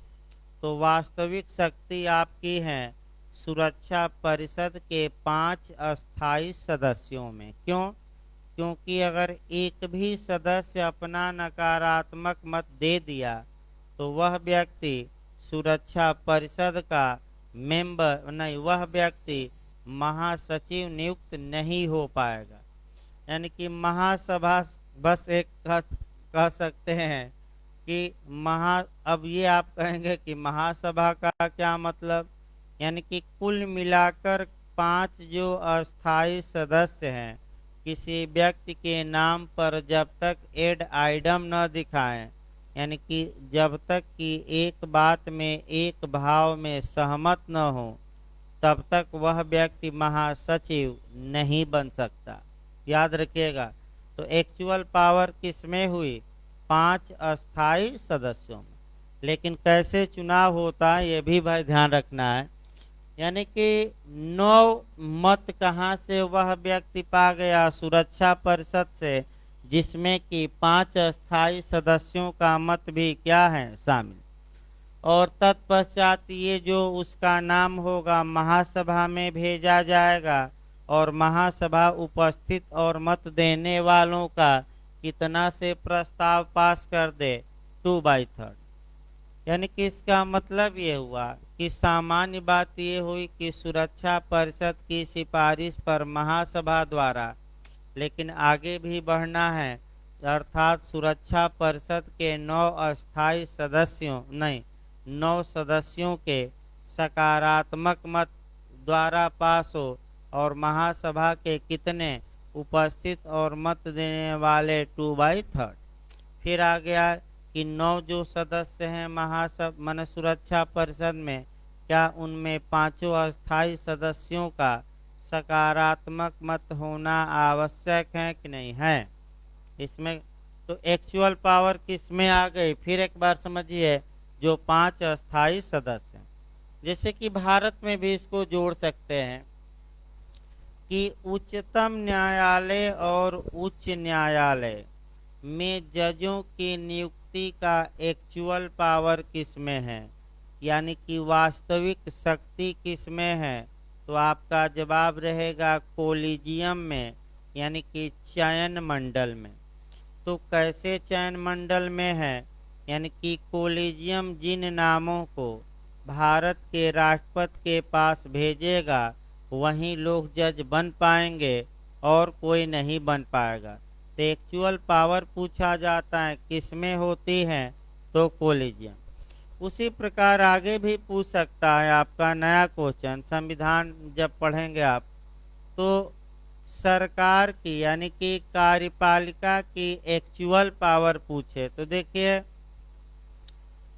तो वास्तविक शक्ति आपकी है सुरक्षा परिषद के 5 अस्थायी सदस्यों में। क्यों? क्योंकि अगर एक भी सदस्य अपना नकारात्मक मत दे दिया तो वह व्यक्ति सुरक्षा परिषद का मेंबर नहीं, वह व्यक्ति महासचिव नियुक्त नहीं हो पाएगा। यानी कि महासभा बस एक कह सकते हैं कि अब ये आप कहेंगे कि महासभा का क्या मतलब, यानी कि कुल मिलाकर 5 जो अस्थायी सदस्य हैं किसी व्यक्ति के नाम पर जब तक एड आइडम न दिखाएं, यानी कि जब तक कि एक बात में एक भाव में सहमत न हो तब तक वह व्यक्ति महासचिव नहीं बन सकता। याद रखिएगा। तो एक्चुअल पावर किसमें हुई? 5 अस्थायी सदस्यों में। लेकिन कैसे चुनाव होता है ये भी भाई ध्यान रखना है। यानी कि 9 मत कहाँ से वह व्यक्ति पा गया? सुरक्षा परिषद से, जिसमें कि 5 अस्थायी सदस्यों का मत भी क्या है? शामिल। और तत्पश्चात ये जो उसका नाम होगा महासभा में भेजा जाएगा और महासभा उपस्थित और मत देने वालों का कितना से प्रस्ताव पास कर दे? 2/3। यानी कि इसका मतलब ये हुआ कि सामान्य बात ये हुई कि सुरक्षा परिषद की सिफारिश पर महासभा द्वारा, लेकिन आगे भी बढ़ना है, अर्थात सुरक्षा परिषद के 9 अस्थायी सदस्यों नहीं 9 सदस्यों के सकारात्मक मत द्वारा पास हो और महासभा के कितने? उपस्थित और मत देने वाले 2/3। फिर आ गया कि 9 जो सदस्य हैं महासभा सुरक्षा परिषद में, क्या उनमें 5 अस्थायी सदस्यों का सकारात्मक मत होना आवश्यक है कि नहीं है? इसमें तो एक्चुअल पावर किस में आ गई? फिर एक बार समझिए, जो 5 अस्थायी सदस्य हैं। जैसे कि भारत में भी इसको जोड़ सकते हैं कि उच्चतम न्यायालय और उच्च न्यायालय में जजों की नियुक्ति का एक्चुअल पावर किस में है, यानी कि वास्तविक शक्ति किस में है? तो आपका जवाब रहेगा कोलिजियम में, यानी कि चयन मंडल में। तो कैसे चयन मंडल में है? यानी कि कोलिजियम जिन नामों को भारत के राष्ट्रपति के पास भेजेगा वहीं लोग जज बन पाएंगे और कोई नहीं बन पाएगा। तो एक्चुअल पावर पूछा जाता है किस में होती है? तो कोलिजियम। उसी प्रकार आगे भी पूछ सकता है आपका नया क्वेश्चन, संविधान जब पढ़ेंगे आप, तो सरकार की यानी कि कार्यपालिका की एक्चुअल पावर पूछे तो देखिए,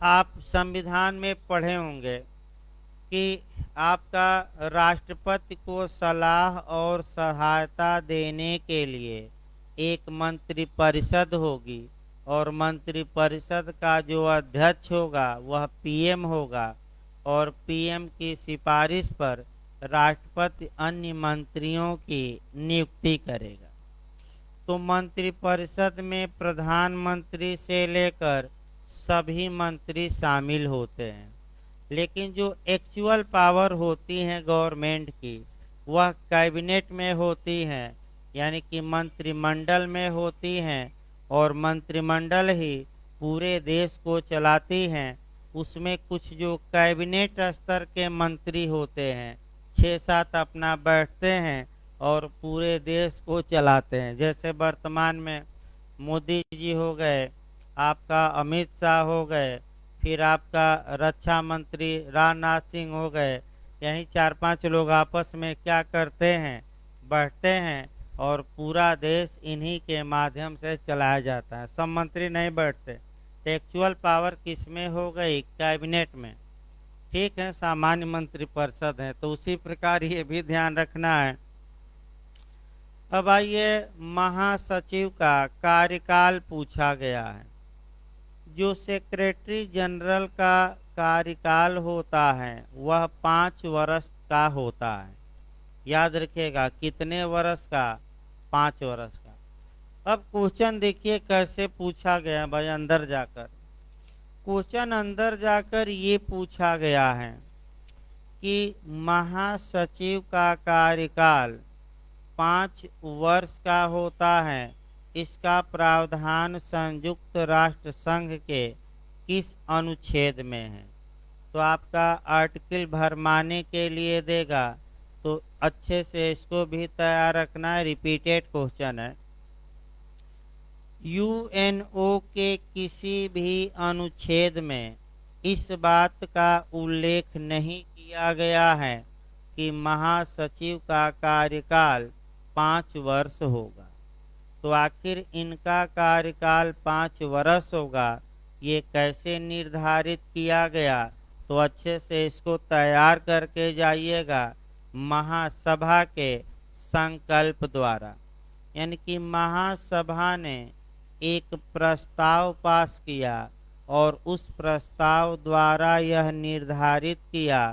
आप संविधान में पढ़े होंगे कि आपका राष्ट्रपति को सलाह और सहायता देने के लिए एक मंत्रिपरिषद होगी और मंत्रिपरिषद का जो अध्यक्ष होगा वह पीएम होगा और पीएम की सिफारिश पर राष्ट्रपति अन्य मंत्रियों की नियुक्ति करेगा। तो मंत्रिपरिषद में प्रधानमंत्री से लेकर सभी मंत्री शामिल होते हैं, लेकिन जो एक्चुअल पावर होती है गवर्नमेंट की वह कैबिनेट में होती हैं, यानी कि मंत्रिमंडल में होती हैं और मंत्रिमंडल ही पूरे देश को चलाती हैं। उसमें कुछ जो कैबिनेट स्तर के मंत्री होते हैं 6-7 अपना बैठते हैं और पूरे देश को चलाते हैं। जैसे वर्तमान में मोदी जी हो गए, आपका अमित शाह हो गए, फिर आपका रक्षा मंत्री राजनाथ सिंह हो गए। यही 4-5 लोग आपस में क्या करते हैं? बैठते हैं और पूरा देश इन्हीं के माध्यम से चलाया जाता है। सब मंत्री नहीं बैठते। तो एक्चुअल पावर किस में हो गई? कैबिनेट में। ठीक है, सामान्य मंत्रिपरिषद है। तो उसी प्रकार ये भी ध्यान रखना है। अब आइए, महासचिव का कार्यकाल पूछा गया है। जो सेक्रेटरी जनरल का कार्यकाल होता है वह 5 वर्ष का होता है। याद रखिएगा, कितने वर्ष का? 5 वर्ष का। अब क्वेश्चन देखिए कैसे पूछा गया भाई। अंदर जाकर क्वेश्चन अंदर जाकर ये पूछा गया है कि महासचिव का कार्यकाल 5 वर्ष का होता है, इसका प्रावधान संयुक्त राष्ट्र संघ के किस अनुच्छेद में है? तो आपका आर्टिकल भरमाने के लिए देगा, तो अच्छे से इसको भी तैयार रखना है, रिपीटेड क्वेश्चन है। यूएनओ के किसी भी अनुच्छेद में इस बात का उल्लेख नहीं किया गया है कि महासचिव का कार्यकाल 5 वर्ष होगा। तो आखिर इनका कार्यकाल 5 वर्ष होगा, ये कैसे निर्धारित किया गया? तो अच्छे से इसको तैयार करके जाइएगा महासभा के संकल्प द्वारा। यानी कि महासभा ने एक प्रस्ताव पास किया और उस प्रस्ताव द्वारा यह निर्धारित किया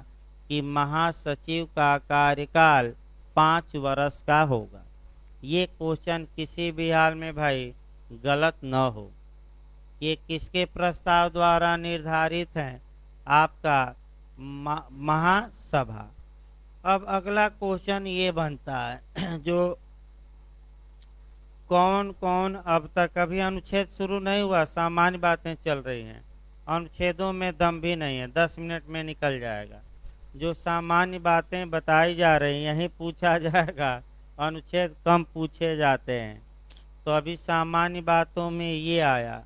कि महासचिव का कार्यकाल 5 वर्ष का होगा। ये क्वेश्चन किसी भी हाल में भाई गलत न हो। ये किसके प्रस्ताव द्वारा निर्धारित है? आपका महासभा। अब अगला क्वेश्चन ये बनता है जो कौन कौन, अब तक अभी अनुच्छेद शुरू नहीं हुआ, सामान्य बातें चल रही हैं, अनुच्छेदों में दम भी नहीं है, 10 मिनट में निकल जाएगा। जो सामान्य बातें बताई जा रही यही पूछा जाएगा, अनुच्छेद कम पूछे जाते हैं। तो अभी सामान्य बातों में ये आया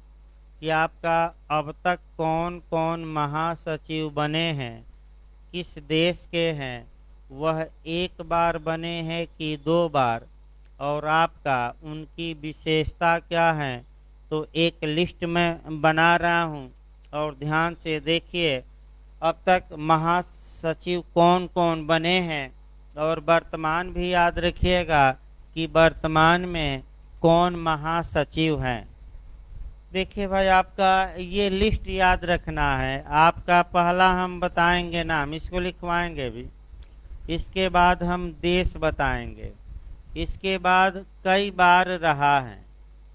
कि आपका अब तक कौन कौन महासचिव बने हैं, किस देश के हैं, वह 1 बार बने हैं कि 2 बार, और आपका उनकी विशेषता क्या है। तो एक लिस्ट में बना रहा हूं और ध्यान से देखिए अब तक महासचिव कौन कौन बने हैं, और वर्तमान भी याद रखिएगा कि वर्तमान में कौन महासचिव हैं। देखिए भाई आपका ये लिस्ट याद रखना है। आपका पहला हम बताएंगे नाम, इसको लिखवाएंगे भी, इसके बाद हम देश बताएंगे, इसके बाद कई बार रहा है,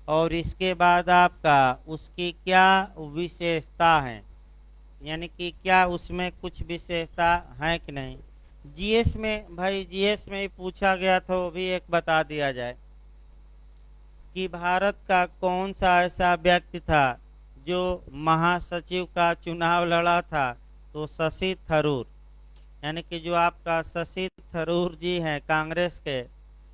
और इसके बाद आपका उसकी क्या विशेषता है, यानी कि क्या उसमें कुछ विशेषता है कि नहीं। जीएस में भाई, जीएस में ही पूछा गया था, वो भी एक बता दिया जाए कि भारत का कौन सा ऐसा व्यक्ति था जो महासचिव का चुनाव लड़ा था। तो शशि थरूर, यानी कि जो आपका शशि थरूर जी हैं कांग्रेस के,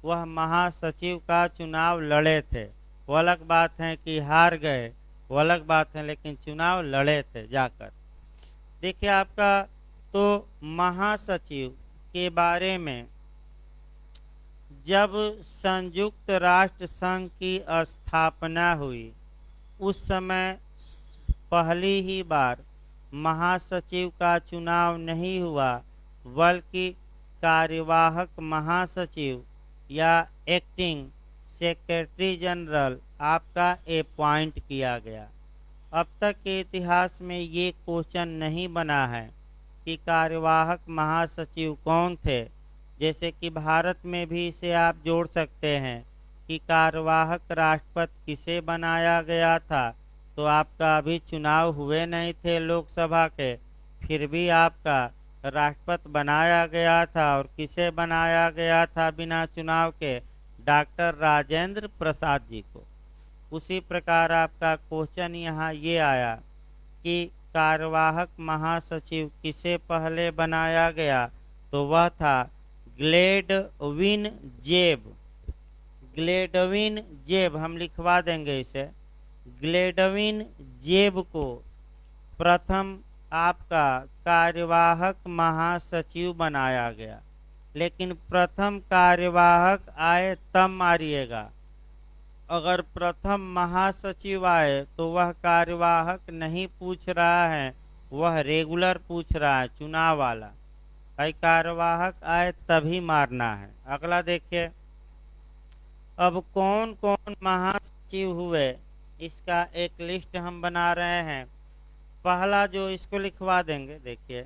वह महासचिव का चुनाव लड़े थे। वो अलग बात है कि हार गए, वो अलग बात है, लेकिन चुनाव लड़े थे जाकर। देखिए आपका तो महासचिव के बारे में जब संयुक्त राष्ट्र संघ की स्थापना हुई उस समय पहली ही बार महासचिव का चुनाव नहीं हुआ, बल्कि कार्यवाहक महासचिव या एक्टिंग सेक्रेटरी जनरल आपका अपॉइंट किया गया। अब तक के इतिहास में ये क्वेश्चन नहीं बना है कि कार्यवाहक महासचिव कौन थे। जैसे कि भारत में भी इसे आप जोड़ सकते हैं कि कार्यवाहक राष्ट्रपति किसे बनाया गया था। तो आपका अभी चुनाव हुए नहीं थे लोकसभा के, फिर भी आपका राष्ट्रपति बनाया गया था, और किसे बनाया गया था बिना चुनाव के? डॉक्टर राजेंद्र प्रसाद जी को। उसी प्रकार आपका क्वेश्चन यहाँ ये आया कि कार्यवाहक महासचिव किसे पहले बनाया गया, तो वह था ग्लेडविन जेब। ग्लेडविन जेब हम लिखवा देंगे इसे। ग्लेडविन जेब को प्रथम आपका कार्यवाहक महासचिव बनाया गया, लेकिन प्रथम कार्यवाहक आए तब मारिएगा। अगर प्रथम महासचिव आए तो वह कार्यवाहक नहीं पूछ रहा है, वह रेगुलर पूछ रहा है, चुनाव वाला। भाई कार्यवाहक आए तभी मारना है। अगला देखिए, अब कौन कौन महासचिव हुए इसका एक लिस्ट हम बना रहे हैं। पहला जो, इसको लिखवा देंगे, देखिए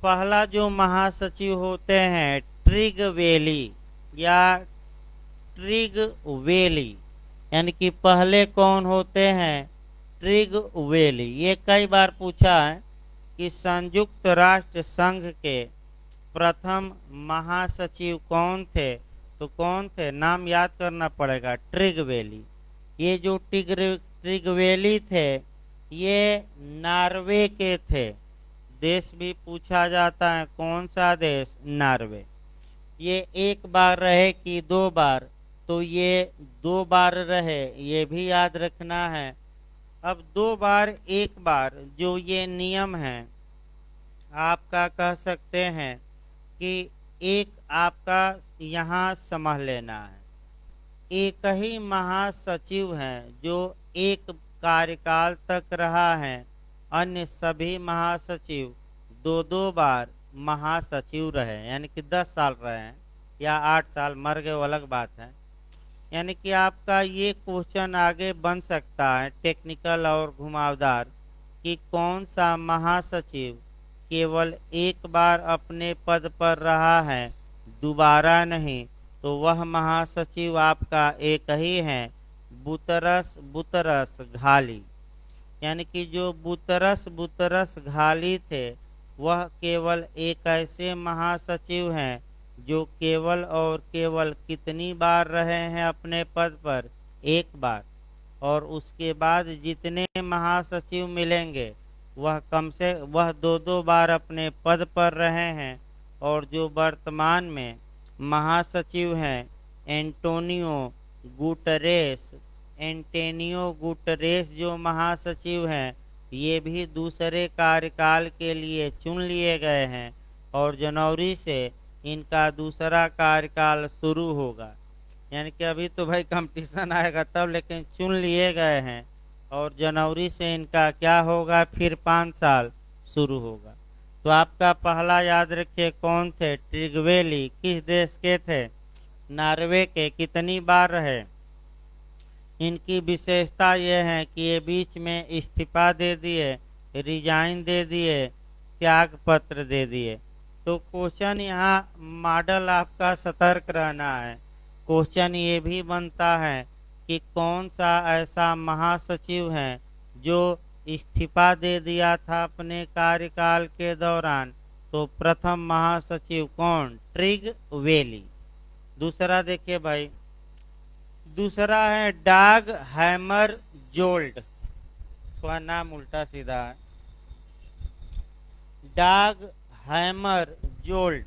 पहला जो महासचिव होते हैं ट्रिगवेली या ट्रिगवेली, यानी कि पहले कौन होते हैं? ट्रिगवेली। ये कई बार पूछा है कि संयुक्त राष्ट्र संघ के प्रथम महासचिव कौन थे? तो कौन थे, नाम याद करना पड़ेगा, ट्रिगवेली। ये जो ट्रिगवेली थे ये नॉर्वे के थे। देश भी पूछा जाता है, कौन सा देश? नॉर्वे। ये एक बार रहे कि दो बार? तो ये दो बार रहे, ये भी याद रखना है। अब दो बार एक बार जो ये नियम है आपका, कह सकते हैं कि एक आपका यहाँ समझ लेना है, एक ही महासचिव है जो एक कार्यकाल तक रहा है, अन्य सभी महासचिव दो दो बार महासचिव रहे, यानी कि 10 साल रहे हैं या 8 साल, मर गए वो अलग बात है। यानी कि आपका ये क्वेश्चन आगे बन सकता है टेक्निकल और घुमावदार कि कौन सा महासचिव केवल एक बार अपने पद पर रहा है, दोबारा नहीं, तो वह महासचिव आपका एक ही है, बुतरस घाली। यानी कि जो बुतरस घाली थे वह केवल एक ऐसे महासचिव हैं जो केवल और केवल कितनी बार रहे हैं अपने पद पर? एक बार। और उसके बाद जितने महासचिव मिलेंगे वह दो दो बार अपने पद पर रहे हैं। और जो वर्तमान में महासचिव हैं एंटोनियो गुटरेस जो महासचिव हैं ये भी दूसरे कार्यकाल के लिए चुन लिए गए हैं और जनवरी से इनका दूसरा कार्यकाल शुरू होगा। यानी कि अभी तो भाई कंपटीशन आएगा तब, लेकिन चुन लिए गए हैं और जनवरी से इनका क्या होगा, फिर 5 साल शुरू होगा। तो आपका पहला याद रखिए कौन थे? ट्रिगवेली। किस देश के थे? नॉर्वे के। कितनी बार रहे? इनकी विशेषता यह है कि ये बीच में इस्तीफा दे दिए, रिजाइन दे दिए, त्याग पत्र दे दिए। तो क्वेश्चन यहाँ मॉडल आपका सतर्क रहना है। क्वेश्चन ये भी बनता है कि कौन सा ऐसा महासचिव है जो इस्तीफा दे दिया था अपने कार्यकाल के दौरान? तो प्रथम महासचिव कौन? ट्रिगवेली। दूसरा देखिए भाई, दूसरा है डाग हैमरजोल्ड। थोड़ा नाम उल्टा सीधा है, डाग हैमरजोल्ड।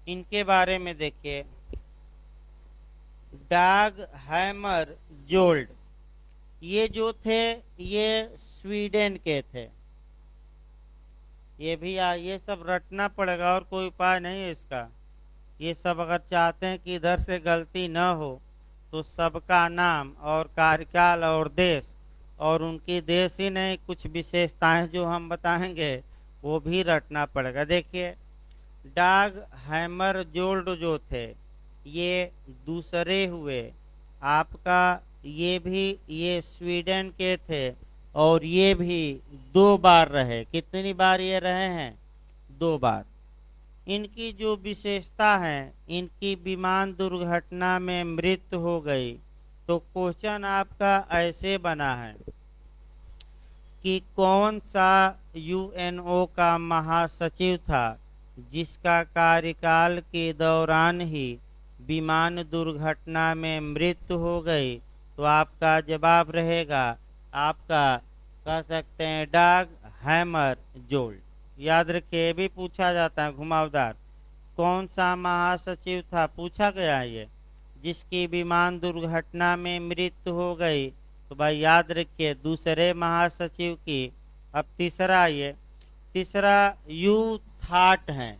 इनके बारे में देखिए, डाग हैमरजोल्ड ये जो थे ये स्वीडन के थे। ये भी ये सब रटना पड़ेगा और कोई उपाय नहीं है इसका। ये सब अगर चाहते हैं कि इधर से गलती न हो तो सबका नाम और कार्यकाल और देश, और उनकी देश ही नहीं कुछ विशेषताएं जो हम बताएंगे वो भी रटना पड़ेगा। देखिए, डाग हैमरजोल्ड जो थे ये दूसरे हुए आपका, ये स्वीडन के थे और ये भी 2 बार रहे। कितनी बार ये रहे हैं? 2 बार। इनकी जो विशेषता है, इनकी विमान दुर्घटना में मृत्यु हो गई। तो क्वेश्चन आपका ऐसे बना है कि कौन सा यूएनओ का महासचिव था जिसका कार्यकाल के दौरान ही विमान दुर्घटना में मृत्यु हो गई? तो आपका जवाब रहेगा, आपका कह सकते हैं डाग हैमरजोल्ड। याद रखिए, भी पूछा जाता है घुमावदार, कौन सा महासचिव था पूछा गया है ये, जिसकी विमान दुर्घटना में मृत्यु हो गई। तो भाई याद रखिए दूसरे महासचिव की। अब तीसरा, ये तीसरा यू थाट हैं,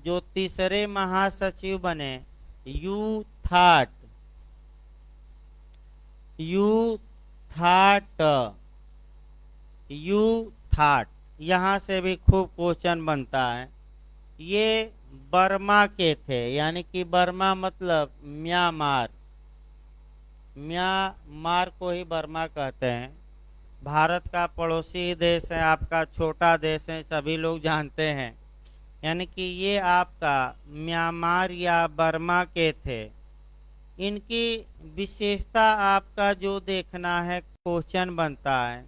जो तीसरे महासचिव बने यू थाट यहाँ से भी खूब क्वेश्चन बनता है। ये बर्मा के थे, यानी कि बर्मा मतलब म्यांमार को ही बर्मा कहते हैं। भारत का पड़ोसी देश है, आपका छोटा देश है, सभी लोग जानते हैं। यानी कि ये आपका म्यांमार या बर्मा के थे। इनकी विशेषता आपका जो देखना है, क्वेश्चन बनता है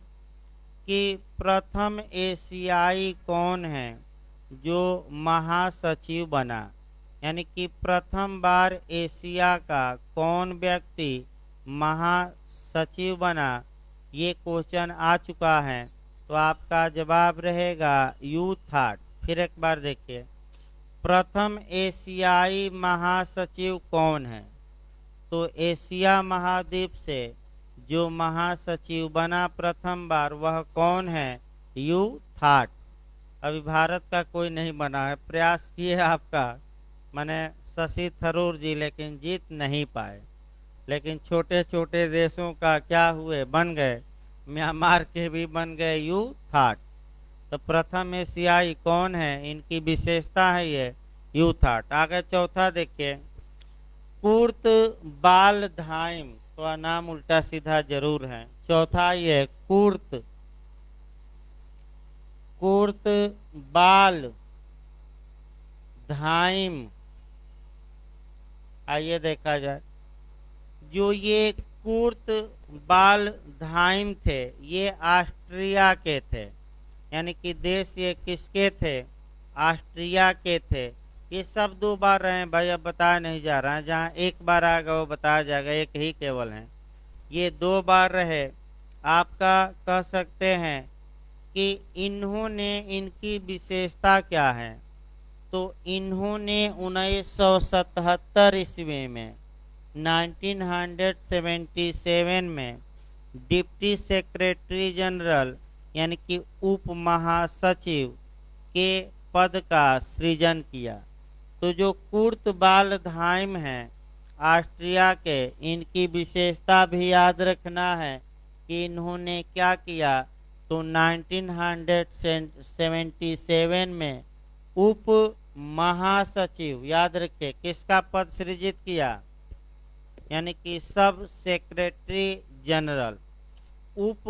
कि प्रथम एशियाई कौन है जो महासचिव बना, यानी कि प्रथम बार एशिया का कौन व्यक्ति महासचिव बना, ये क्वेश्चन आ चुका है। तो आपका जवाब रहेगा यूथाट। फिर एक बार देखिए, प्रथम एशियाई महासचिव कौन है? तो एशिया महाद्वीप से जो महासचिव बना प्रथम बार वह कौन है? यूथाट। अभी भारत का कोई नहीं बना है, प्रयास किए आपका माने शशि थरूर जी, लेकिन जीत नहीं पाए। लेकिन छोटे छोटे देशों का क्या हुए? बन गए। म्यांमार के भी बन गए यूथाट। तो प्रथम एशियाई कौन है, इनकी विशेषता है ये यूथाट। आगे चौथा देखिए, कुर्त बाल धाइम, तो नाम उल्टा सीधा जरूर है। चौथा ये कुर्त बाल धाइम। आइए देखा जाए, जो ये कुर्त बाल धाइम थे ये ऑस्ट्रिया के थे, यानी कि देश ये किसके थे? ऑस्ट्रिया के थे। ये सब दो बार रहे भाई, अब बताया नहीं जा रहा है, जहाँ एक बार आएगा वो बताया जाएगा, एक ही केवल है। ये दो बार रहे। आपका कह सकते हैं कि इन्होंने, इनकी विशेषता क्या है? तो इन्होंने 1977 ईस्वी में 1977 में डिप्टी सेक्रेटरी जनरल यानी कि उप महासचिव के पद का सृजन किया। तो जो कुर्त बाल धाइम हैं ऑस्ट्रिया के, इनकी विशेषता भी याद रखना है कि इन्होंने क्या किया? तो 1977 में उप महासचिव, याद रखिए किसका पद सृजित किया? यानी कि सब सेक्रेटरी जनरल। उप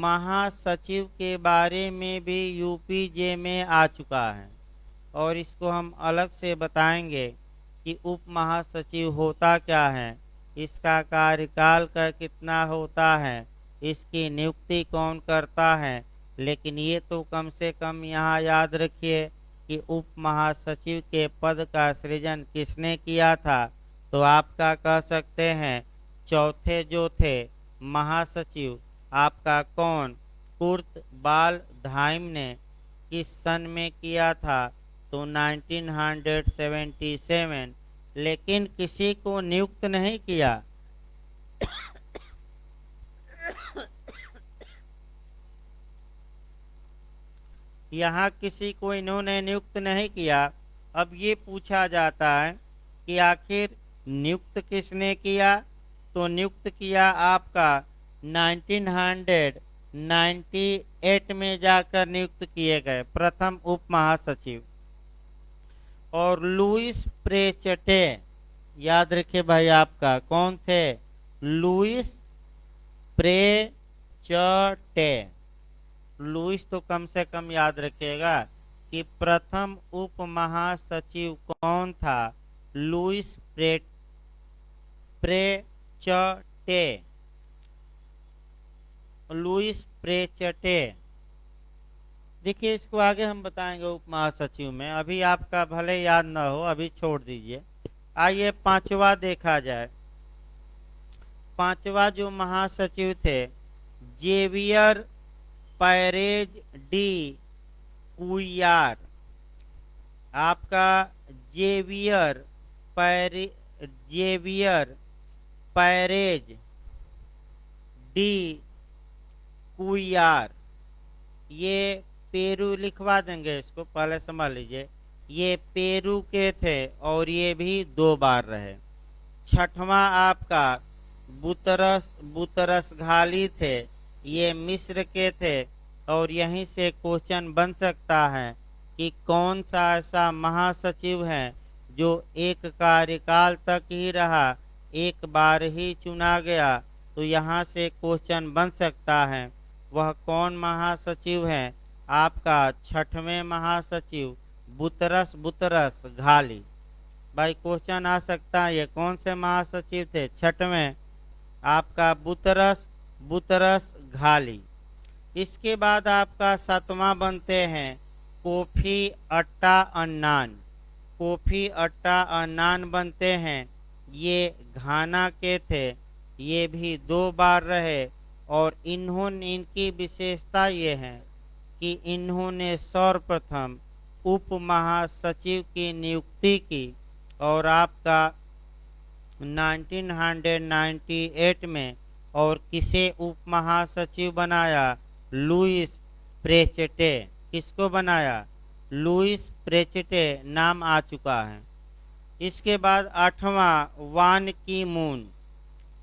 महासचिव के बारे में भी यूपीजे में आ चुका है और इसको हम अलग से बताएंगे कि उप महासचिव होता क्या है, इसका कार्यकाल का कितना होता है, इसकी नियुक्ति कौन करता है। लेकिन ये तो कम से कम यहाँ याद रखिए कि उप महासचिव के पद का सृजन किसने किया था? तो आपका कह सकते हैं चौथे जो थे महासचिव आपका कौन? कुर्त बाल धाइम ने किस सन में किया था? तो 1977। लेकिन किसी को नियुक्त नहीं किया। यहाँ किसी को इन्होंने नियुक्त नहीं किया। अब ये पूछा जाता है कि आखिर नियुक्त किसने किया? तो नियुक्त किया आपका 1998 में जाकर नियुक्त किए गए प्रथम उप महासचिव। और लुइस प्रेचटे, याद रखिए भाई, आपका कौन थे? लुइस प्रेचटे। लुइस तो कम से कम याद रखिएगा कि प्रथम उप महासचिव कौन था? लुइस प्रेचटे। लुइस प्रेचटे। देखिए इसको आगे हम बताएंगे उप महासचिव में, अभी आपका भले याद न हो, अभी छोड़ दीजिए। आइए पांचवा देखा जाए। पांचवा जो महासचिव थे जेवियर पैरेज डी कुयार। आपका जेवियर पैरेज डी कुयार, ये पेरू लिखवा देंगे, इसको पहले समझ लीजिए। ये पेरू के थे और ये भी दो बार रहे। छठवां आपका बुतरस घाली थे, ये मिस्र के थे और यहीं से क्वेश्चन बन सकता है कि कौन सा ऐसा महासचिव है जो एक कार्यकाल तक ही रहा, एक बार ही चुना गया। तो यहाँ से क्वेश्चन बन सकता है वह कौन महासचिव है? आपका छठवें महासचिव बुतरस घाली। भाई क्वेश्चन आ सकता है, ये कौन से महासचिव थे? छठवें आपका बुतरस बुतरस घाली। इसके बाद आपका सातवां बनते हैं कोफी अट्टा अन्नान। कोफी अट्टा अन्नान बनते हैं, ये घाना के थे, ये भी 2 बार रहे। और इनकी विशेषता ये है कि इन्होंने सर्वप्रथम उप महासचिव की नियुक्ति की और आपका 1998 में। और किसे उप महासचिव बनाया? लुइस प्रेचेटे। किसको बनाया? लुइस प्रेचेटे नाम आ चुका है। इसके बाद 8वां वान की मून।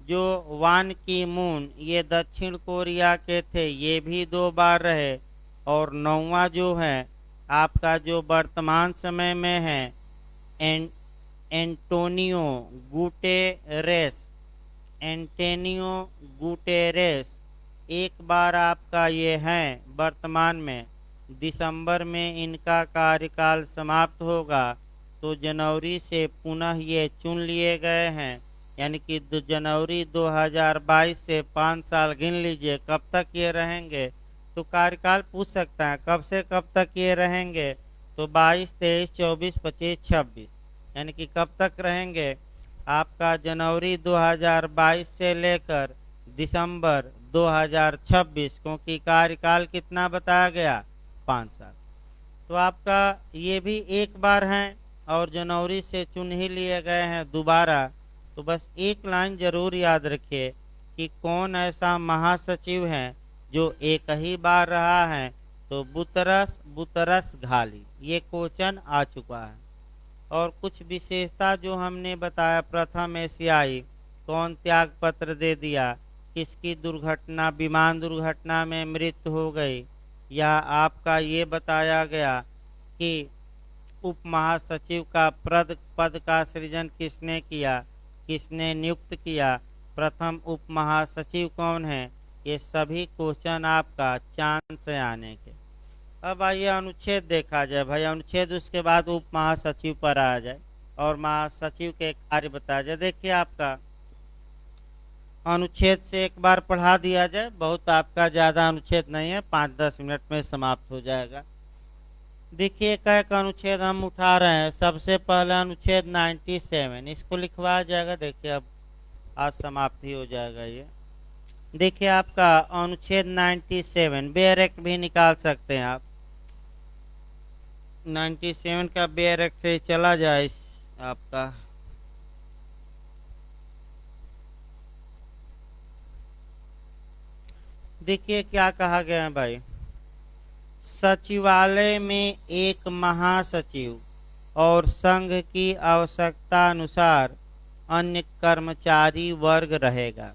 जो वान की मून ये दक्षिण कोरिया के थे, ये भी 2 बार रहे। और 9वां जो है आपका जो वर्तमान समय में है एंटोनियो गुटेरेस। एंटोनियो गुटेरेस 1 बार आपका ये है वर्तमान में। दिसंबर में इनका कार्यकाल समाप्त होगा, तो जनवरी से पुनः ये चुन लिए गए हैं। यानी कि जनवरी 2022 से 5 साल गिन लीजिए कब तक ये रहेंगे। तो कार्यकाल पूछ सकता है कब से कब तक ये रहेंगे, तो 22, 23, 24, 25, 26 यानी कि कब तक रहेंगे? आपका जनवरी 2022 से लेकर दिसंबर 2026, क्योंकि कार्यकाल कितना बताया गया? 5 साल। तो आपका ये भी 1 बार हैं और जनवरी से चुन ही लिए गए हैं दोबारा। तो बस एक लाइन जरूर याद रखिए कि कौन ऐसा महासचिव है जो 1 ही बार रहा है, तो बुतरस बुतरस घाली। ये क्वेश्चन आ चुका है। और कुछ विशेषता जो हमने बताया, प्रथम एशियाई, कौन त्याग पत्र दे दिया, किसकी दुर्घटना विमान दुर्घटना में मृत्यु हो गई, या आपका ये बताया गया कि उप महासचिव का पद का सृजन किसने किया, किसने नियुक्त किया, प्रथम उप महासचिव कौन है। ये सभी क्वेश्चन आपका चांद से आने के। अब आइए अनुच्छेद देखा जाए भाई। अनुच्छेद उसके बाद उप महासचिव पर आ जाए और महासचिव के कार्य बताया जाए। देखिए आपका अनुच्छेद से एक बार पढ़ा दिया जाए, बहुत आपका ज़्यादा अनुच्छेद नहीं है, 5-10 मिनट में समाप्त हो जाएगा। देखिए एक अनुच्छेद हम उठा रहे हैं। सबसे पहले अनुच्छेद 97, इसको लिखवाया जाएगा। देखिए अब आज समाप्ति हो जाएगा ये। देखिए आपका अनुच्छेद 97 बेयर एक्ट भी निकाल सकते हैं आप। 97 का बेयर एक्ट से चला जाए आपका। देखिए क्या कहा गया है भाई। सचिवालय में एक महासचिव और संघ की आवश्यकता अनुसार अन्य कर्मचारी वर्ग रहेगा।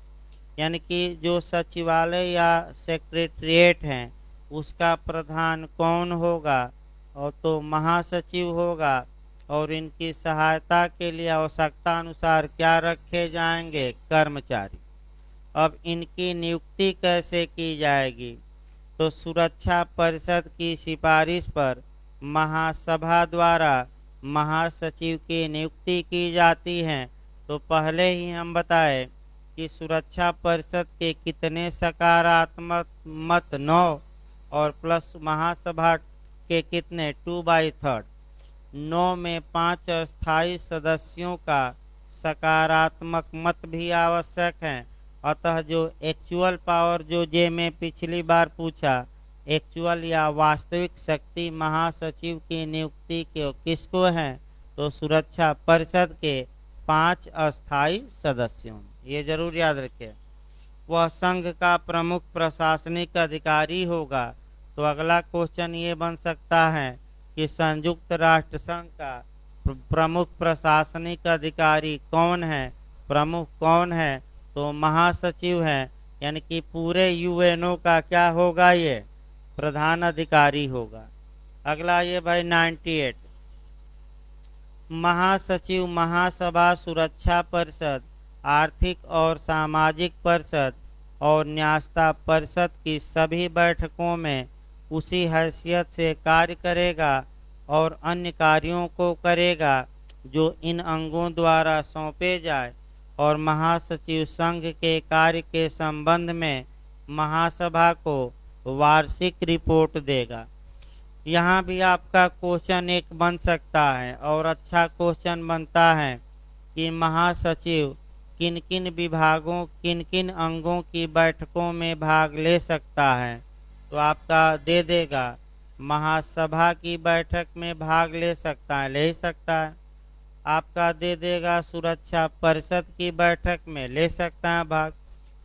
यानी कि जो सचिवालय या सेक्रेटरिएट हैं उसका प्रधान कौन होगा, और तो महासचिव होगा। और इनकी सहायता के लिए आवश्यकता अनुसार क्या रखे जाएंगे? कर्मचारी। अब इनकी नियुक्ति कैसे की जाएगी? तो सुरक्षा परिषद की सिफारिश पर महासभा द्वारा महासचिव की नियुक्ति की जाती है। तो पहले ही हम बताए कि सुरक्षा परिषद के कितने सकारात्मक मत? 9 और प्लस महासभा के कितने? 2/3। 9 में 5 अस्थायी सदस्यों का सकारात्मक मत भी आवश्यक है। अतः जो एक्चुअल पावर जो मैं पिछली बार पूछा, एक्चुअल या वास्तविक शक्ति महासचिव की नियुक्ति के किसको है? तो सुरक्षा परिषद के 5 अस्थायी सदस्यों। ये जरूर याद रखें। वह संघ का प्रमुख प्रशासनिक अधिकारी होगा। तो अगला क्वेश्चन ये बन सकता है कि संयुक्त राष्ट्र संघ का प्रमुख प्रशासनिक अधिकारी कौन है? प्रमुख कौन है? तो महासचिव है। यानी कि पूरे यूएनओ का क्या होगा? ये प्रधान अधिकारी होगा। अगला ये भाई 98, महासचिव महासभा, सुरक्षा परिषद, आर्थिक और सामाजिक परिषद और न्यायता परिषद की सभी बैठकों में उसी हैसियत से कार्य करेगा और अन्य कार्यों को करेगा जो इन अंगों द्वारा सौंपे जाए और महासचिव संघ के कार्य के संबंध में महासभा को वार्षिक रिपोर्ट देगा। यहाँ भी आपका क्वेश्चन एक बन सकता है और अच्छा क्वेश्चन बनता है कि महासचिव किन किन विभागों किन किन अंगों की बैठकों में भाग ले सकता है। तो आपका दे देगा महासभा की बैठक में भाग ले सकता है, ले सकता है। आपका दे देगा सुरक्षा परिषद की बैठक में ले सकता है भाग।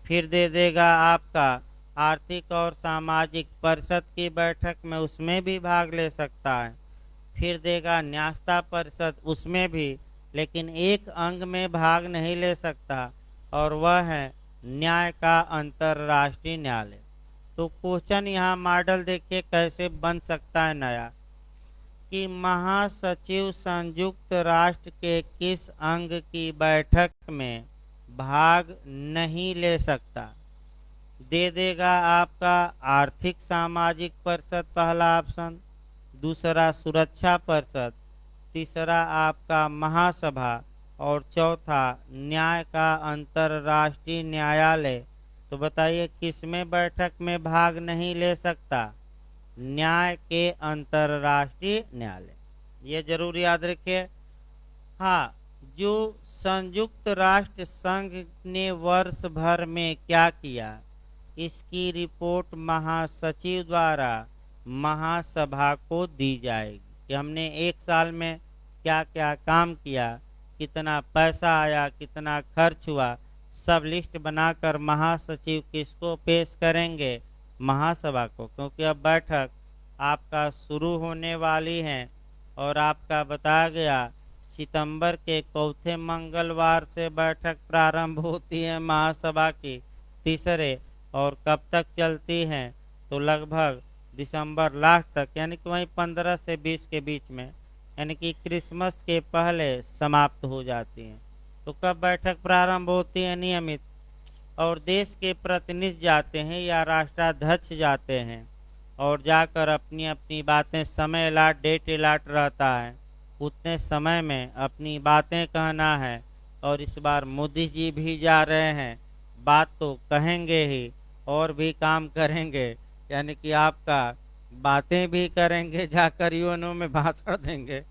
फिर दे देगा आपका आर्थिक और सामाजिक परिषद की बैठक में, उसमें भी भाग ले सकता है। फिर देगा न्यास्ता परिषद, उसमें भी, लेकिन एक अंग में भाग नहीं ले सकता और वह है न्याय का अंतर्राष्ट्रीय न्यायालय। तो क्वेश्चन यहाँ मॉडल देखिए कैसे बन सकता है नया, कि महासचिव संयुक्त राष्ट्र के किस अंग की बैठक में भाग नहीं ले सकता। दे देगा आपका आर्थिक सामाजिक परिषद पहला ऑप्शन, दूसरा सुरक्षा परिषद, तीसरा आपका महासभा और चौथा न्याय का अंतर्राष्ट्रीय न्यायालय। तो बताइए किस में बैठक में भाग नहीं ले सकता? न्याय के अंतर्राष्ट्रीय न्यायालय, ये जरूर याद रखिए। हाँ, जो संयुक्त राष्ट्र संघ ने वर्ष भर में क्या किया, इसकी रिपोर्ट महासचिव द्वारा महासभा को दी जाएगी कि हमने एक साल में क्या क्या काम किया, कितना पैसा आया, कितना खर्च हुआ, सब लिस्ट बनाकर महासचिव किसको पेश करेंगे? महासभा को, क्योंकि अब बैठक आपका शुरू होने वाली है और आपका बताया गया सितंबर के चौथे मंगलवार से बैठक प्रारंभ होती है महासभा की तीसरे, और कब तक चलती है? तो लगभग दिसंबर लास्ट तक, यानी कि वहीं 15 से 20 के बीच में, यानी कि क्रिसमस के पहले समाप्त हो जाती हैं। तो कब बैठक प्रारंभ होती है? नियमित। और देश के प्रतिनिधि जाते हैं या राष्ट्राध्यक्ष जाते हैं और जाकर अपनी अपनी बातें, समय अलाट, डेट अलाट रहता है, उतने समय में अपनी बातें कहना है। और इस बार मोदी जी भी जा रहे हैं, बात तो कहेंगे ही और भी काम करेंगे, यानी कि आपका बातें भी करेंगे, जाकर यूएनओ में भाषण देंगे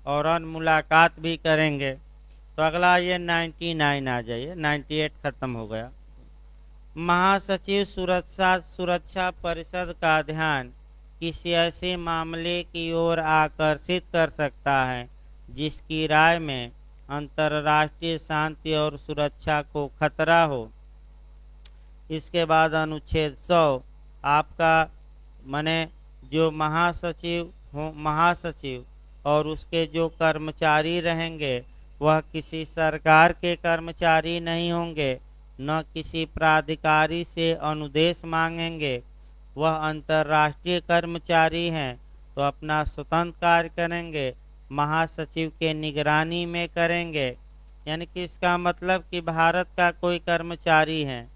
और अन्य मुलाकात भी करेंगे। तो अगला ये 99 आ जाइए, 98 खत्म हो गया। महासचिव सुरक्षा परिषद का ध्यान किसी ऐसे मामले की ओर आकर्षित कर सकता है जिसकी राय में अंतर्राष्ट्रीय शांति और सुरक्षा को खतरा हो। इसके बाद अनुच्छेद 100 आपका माने जो महासचिव और उसके जो कर्मचारी रहेंगे वह किसी सरकार के कर्मचारी नहीं होंगे, न किसी प्राधिकारी से अनुदेश मांगेंगे। वह अंतर्राष्ट्रीय कर्मचारी हैं तो अपना स्वतंत्र कार्य करेंगे, महासचिव के निगरानी में करेंगे। यानी कि इसका मतलब कि भारत का कोई कर्मचारी है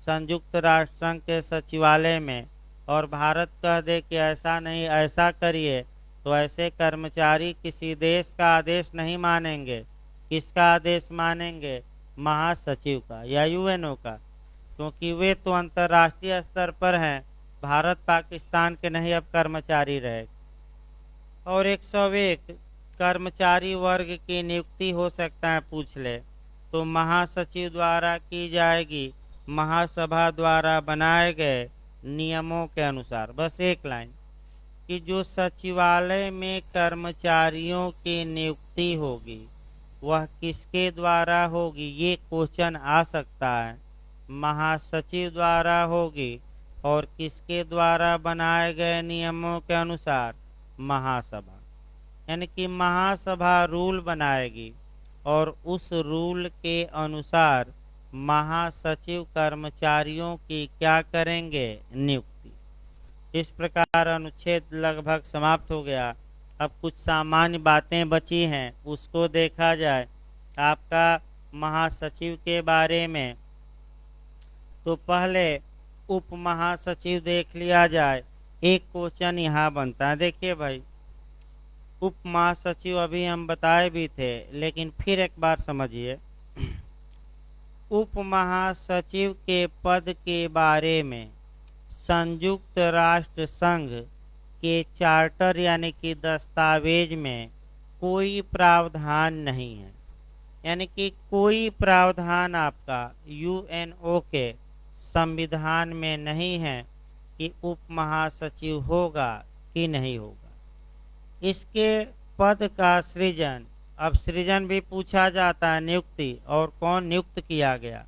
संयुक्त राष्ट्र संघ के सचिवालय में और भारत कह दे कि ऐसा नहीं ऐसा करिए, तो ऐसे कर्मचारी किसी देश का आदेश नहीं मानेंगे। किसका आदेश मानेंगे? महासचिव का या यूएनओ का, क्योंकि वे तो अंतर्राष्ट्रीय स्तर पर हैं, भारत पाकिस्तान के नहीं अब कर्मचारी रहे। और 101 कर्मचारी वर्ग की नियुक्ति हो सकता है, पूछ ले तो महासचिव द्वारा की जाएगी महासभा द्वारा बनाए गए नियमों के अनुसार। बस एक लाइन कि जो सचिवालय में कर्मचारियों की नियुक्ति होगी वह किसके द्वारा होगी, ये क्वेश्चन आ सकता है। महासचिव द्वारा होगी और किसके द्वारा बनाए गए नियमों के अनुसार? महासभा। यानी कि महासभा रूल बनाएगी और उस रूल के अनुसार महासचिव कर्मचारियों की क्या करेंगे? नियुक्ति। इस प्रकार अनुच्छेद लगभग समाप्त हो गया। अब कुछ सामान्य बातें बची हैं, उसको देखा जाए आपका महासचिव के बारे में। तो पहले उप महासचिव देख लिया जाए। एक क्वेश्चन यहाँ बनता है, देखिए भाई, उप महासचिव अभी हम बताए भी थे, लेकिन फिर एक बार समझिए। उप महासचिव के पद के बारे में संयुक्त राष्ट्र संघ के चार्टर यानी कि दस्तावेज में कोई प्रावधान नहीं है। यानी कि कोई प्रावधान आपका यूएनओ के संविधान में नहीं है कि उप महासचिव होगा कि नहीं होगा। इसके पद का सृजन, अब सृजन भी पूछा जाता है, नियुक्ति, और कौन नियुक्त किया गया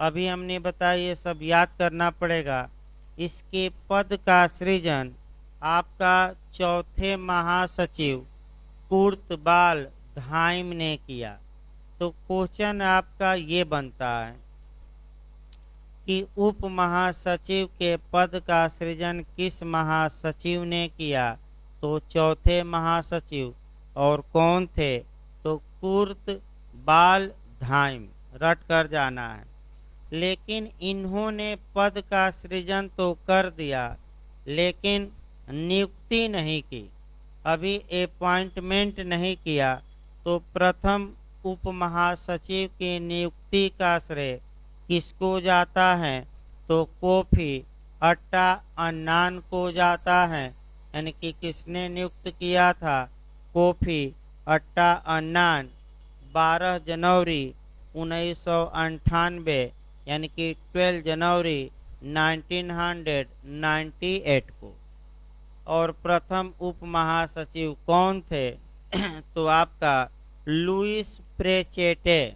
अभी हमने बताया, ये सब याद करना पड़ेगा। इसके पद का सृजन आपका चौथे महासचिव कुर्तबाल धाइम ने किया। तो क्वेश्चन आपका ये बनता है कि उप महासचिव के पद का सृजन किस महासचिव ने किया? तो चौथे महासचिव, और कौन थे? तो कुर्तबाल धाइम, रट कर जाना है। लेकिन इन्होंने पद का सृजन तो कर दिया, लेकिन नियुक्ति नहीं की, अभी अपॉइंटमेंट नहीं किया। तो प्रथम उप महासचिव की नियुक्ति का श्रेय किसको जाता है? तो कोफी अट्टा अन्नान को जाता है। यानी कि किसने नियुक्त किया था? कोफी अट्टा अन्नान 12 जनवरी 1998 यानी कि 12 जनवरी 1998 को। और प्रथम उप महासचिव कौन थे? तो आपका लुइस प्रेचेटे।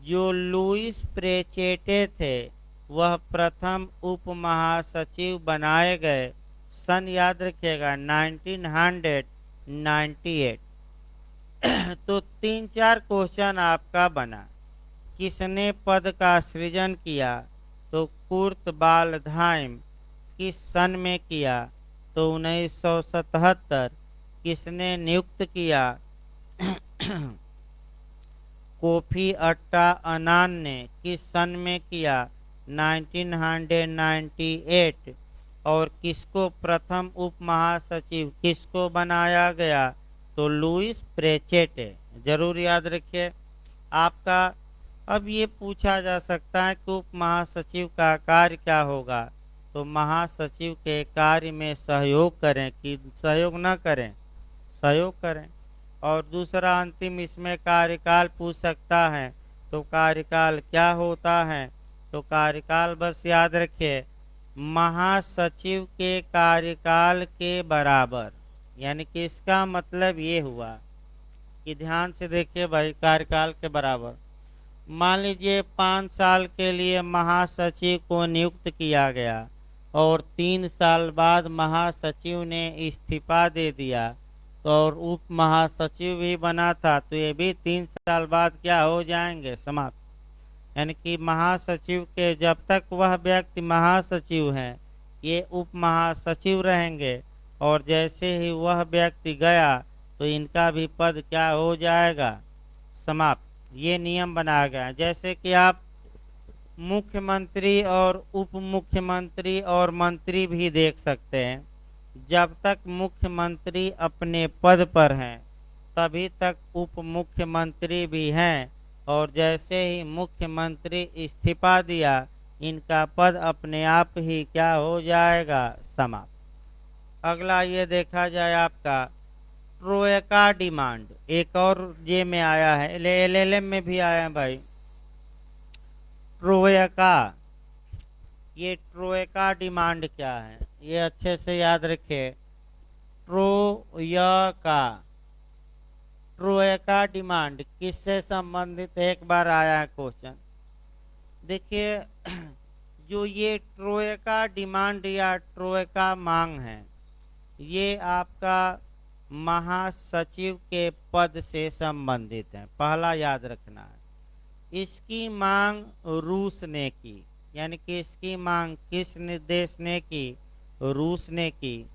जो लुइस प्रेचेटे थे वह प्रथम उप महासचिव बनाए गए। सन याद रखिएगा 1998। तो 3-4 क्वेश्चन आपका बना। किसने पद का सृजन किया? तो कुर्तबाल धाइम। किस सन में किया? तो 1977। किसने नियुक्त किया? कोफी अट्टा अन्नान ने। किस सन में किया? 1998। और किसको प्रथम उप महासचिव किसको बनाया गया? तो लुइस प्रेचेटे। जरूर याद रखिए आपका। अब ये पूछा जा सकता है कि उप महासचिव का कार्य क्या होगा? तो महासचिव के कार्य में सहयोग करें कि सहयोग न करें? सहयोग करें। और दूसरा अंतिम इसमें कार्यकाल पूछ सकता है। तो कार्यकाल क्या होता है? तो कार्यकाल बस याद रखिए महासचिव के कार्यकाल के बराबर। यानी कि इसका मतलब ये हुआ कि ध्यान से देखिए भाई, कार्यकाल के बराबर। मान लीजिए 5 साल के लिए महासचिव को नियुक्त किया गया और 3 साल बाद महासचिव ने इस्तीफा दे दिया, तो और उप महासचिव भी बना था, तो ये भी 3 साल बाद क्या हो जाएंगे? समाप्त। यानी कि महासचिव के जब तक वह व्यक्ति महासचिव हैं, ये उप महासचिव रहेंगे, और जैसे ही वह व्यक्ति गया तो इनका भी पद क्या हो जाएगा? समाप्त। ये नियम बनाया गया। जैसे कि आप मुख्यमंत्री और उप मुख्यमंत्री और मंत्री भी देख सकते हैं। जब तक मुख्यमंत्री अपने पद पर हैं तभी तक उप मुख्यमंत्री भी हैं, और जैसे ही मुख्यमंत्री इस्तीफा दिया इनका पद अपने आप ही क्या हो जाएगा? समाप्त। अगला ये देखा जाए आपका ट्रोयका डिमांड। एक और जे में आया है, एलएलएम में भी आया है भाई ट्रोयका। ये ट्रोयका डिमांड क्या है? ये अच्छे से याद रखिए। ट्रोयका डिमांड किससे संबंधित है? एक बार आया है क्वेश्चन। देखिए जो ये ट्रोयका डिमांड या ट्रोयका मांग है, ये आपका महासचिव के पद से संबंधित है। पहला याद रखना है। इसकी मांग रूस ने की। यानी कि इसकी मांग किस देश ने की? रूस ने की।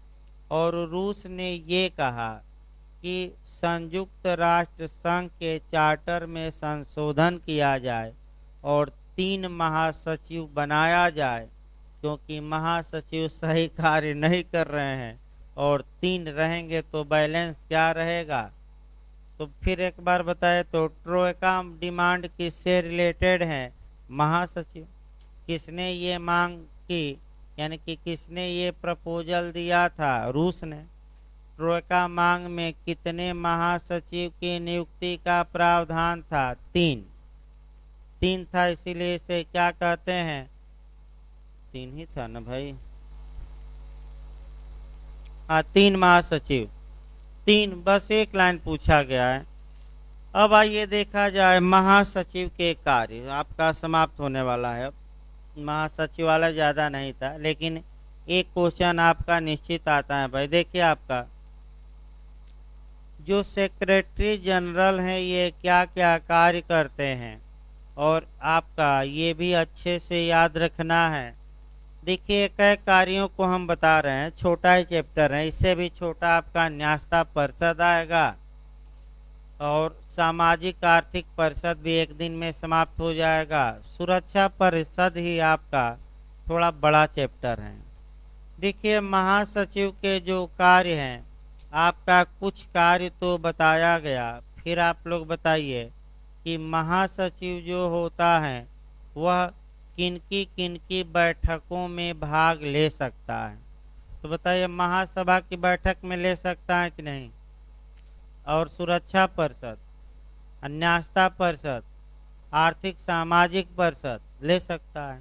और रूस ने ये कहा कि संयुक्त राष्ट्र संघ के चार्टर में संशोधन किया जाए और 3 महासचिव बनाया जाए, क्योंकि महासचिव सही कार्य नहीं कर रहे हैं और 3 रहेंगे तो बैलेंस क्या रहेगा। तो फिर एक बार बताए तो ट्रोएका डिमांड किससे रिलेटेड है, महासचिव। किसने ये मांग की, यानी कि किसने ये प्रपोजल दिया था, रूस ने। ट्रोएका मांग में कितने महासचिव की नियुक्ति का प्रावधान था, 3। 3 था, इसीलिए इसे क्या कहते हैं, 3 ही था ना भाई। हाँ, 3 महासचिव, 3, बस एक लाइन पूछा गया है। अब आइए देखा जाए महासचिव के कार्य, आपका समाप्त होने वाला है। महासचिव वाला ज़्यादा नहीं था, लेकिन एक क्वेश्चन आपका निश्चित आता है भाई। देखिए आपका जो सेक्रेटरी जनरल हैं ये क्या क्या कार्य करते हैं, और आपका ये भी अच्छे से याद रखना है। देखिए कई कार्यों को हम बता रहे हैं, छोटा ही चैप्टर है, इससे भी छोटा आपका न्यास्ता परिषद आएगा, और सामाजिक आर्थिक परिषद भी एक दिन में समाप्त हो जाएगा। सुरक्षा परिषद ही आपका थोड़ा बड़ा चैप्टर है। देखिए महासचिव के जो कार्य हैं, आपका कुछ कार्य तो बताया गया, फिर आप लोग बताइए कि महासचिव जो होता है वह किनकी बैठकों में भाग ले सकता है। तो बताइए महासभा की बैठक में ले सकता है कि नहीं, और सुरक्षा परिषद, न्यास्ता परिषद, आर्थिक सामाजिक परिषद ले सकता है।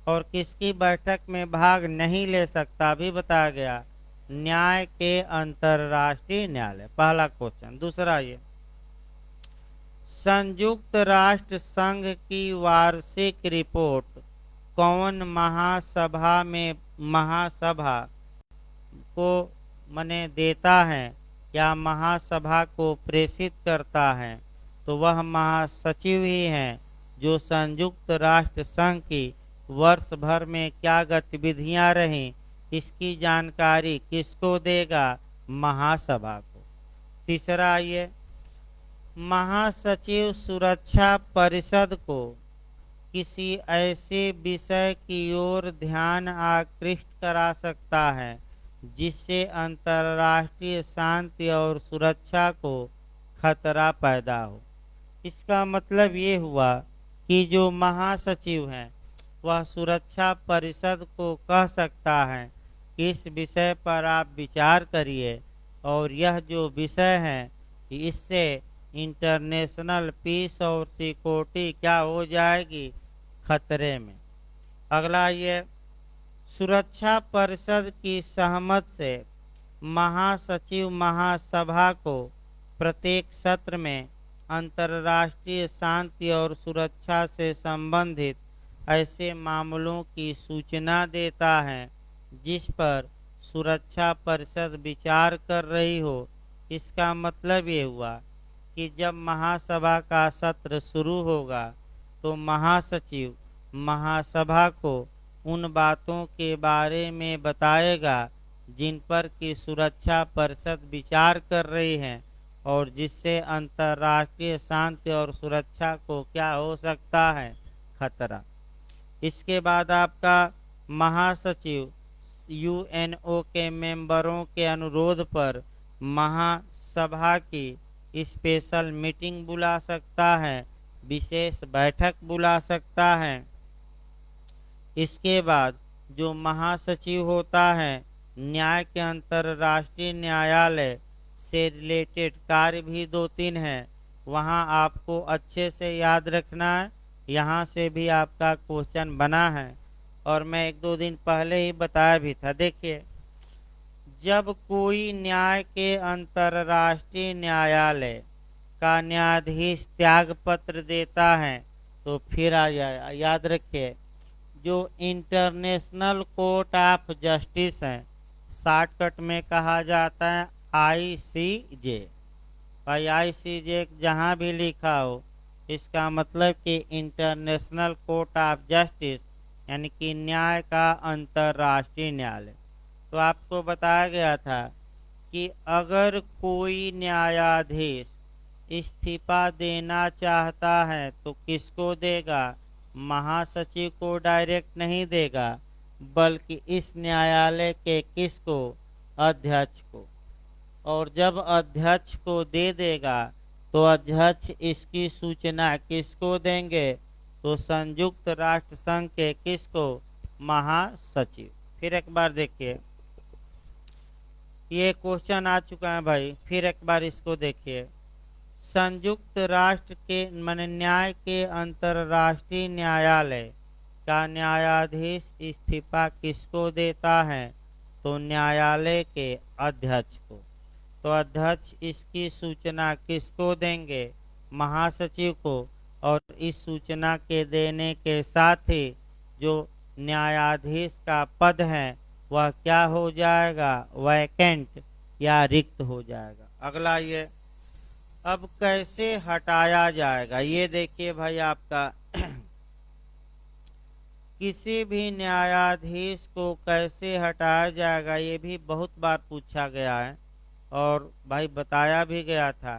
और किसकी बैठक में भाग नहीं ले सकता भी बताया गया, न्याय के अंतर्राष्ट्रीय न्यायालय, पहला क्वेश्चन। दूसरा ये, संयुक्त राष्ट्र संघ की वार्षिक रिपोर्ट कौन महासभा को मने देता है या महासभा को प्रेषित करता है, तो वह महासचिव ही हैं, जो संयुक्त राष्ट्र संघ की वर्ष भर में क्या गतिविधियां रहीं इसकी जानकारी किसको देगा, महासभा को। तीसरा ये, महासचिव सुरक्षा परिषद को किसी ऐसे विषय की ओर ध्यान आकृष्ट करा सकता है जिससे अंतर्राष्ट्रीय शांति और सुरक्षा को खतरा पैदा हो। इसका मतलब ये हुआ कि जो महासचिव हैं वह सुरक्षा परिषद को कह सकता है कि इस विषय पर आप विचार करिए, और यह जो विषय है इससे इंटरनेशनल पीस और सिक्योरिटी क्या हो जाएगी, खतरे में। अगला ये, सुरक्षा परिषद की सहमत से महासचिव महासभा को प्रत्येक सत्र में अंतर्राष्ट्रीय शांति और सुरक्षा से संबंधित ऐसे मामलों की सूचना देता है जिस पर सुरक्षा परिषद विचार कर रही हो। इसका मतलब ये हुआ कि जब महासभा का सत्र शुरू होगा तो महासचिव महासभा को उन बातों के बारे में बताएगा जिन पर कि सुरक्षा परिषद विचार कर रही है, और जिससे अंतर्राष्ट्रीय शांति और सुरक्षा को क्या हो सकता है, खतरा। इसके बाद आपका महासचिव यूएनओ के मेंबरों के अनुरोध पर महासभा की स्पेशल मीटिंग बुला सकता है, विशेष बैठक बुला सकता है। इसके बाद जो महासचिव होता है, न्याय के अंतर्राष्ट्रीय न्यायालय से रिलेटेड कार्य भी 2-3 हैं, वहाँ आपको अच्छे से याद रखना है। यहाँ से भी आपका क्वेश्चन बना है, और मैं 1-2 दिन पहले ही बताया भी था। देखिए जब कोई न्याय के अंतर्राष्ट्रीय न्यायालय का न्यायाधीश त्याग पत्र देता है तो फिर आ जाए, याद रखिए जो इंटरनेशनल कोर्ट ऑफ जस्टिस है, शॉर्टकट में कहा जाता है ICJ। भाई ICJ जहाँ भी लिखा हो इसका मतलब कि इंटरनेशनल कोर्ट ऑफ जस्टिस, यानी कि न्याय का अंतर्राष्ट्रीय न्यायालय। तो आपको बताया गया था कि अगर कोई न्यायाधीश इस्तीफा देना चाहता है तो किसको देगा, महासचिव को डायरेक्ट नहीं देगा, बल्कि इस न्यायालय के किसको, अध्यक्ष को, और जब अध्यक्ष को दे देगा तो अध्यक्ष इसकी सूचना किसको देंगे, तो संयुक्त राष्ट्र संघ के किसको, महासचिव। फिर एक बार देखिए, ये क्वेश्चन आ चुका है भाई, फिर एक बार इसको देखिए। संयुक्त राष्ट्र के माने न्याय के अंतर्राष्ट्रीय न्यायालय का न्यायाधीश इस्तीफा किसको देता है, तो न्यायालय के अध्यक्ष को। तो अध्यक्ष इसकी सूचना किसको देंगे, महासचिव को, और इस सूचना के देने के साथ ही जो न्यायाधीश का पद है वह क्या हो जाएगा, वैकेंट या रिक्त हो जाएगा। अगला ये अब कैसे हटाया जाएगा, ये देखिए भाई आपका किसी भी न्यायाधीश को कैसे हटाया जाएगा, ये भी बहुत बार पूछा गया है और भाई बताया भी गया था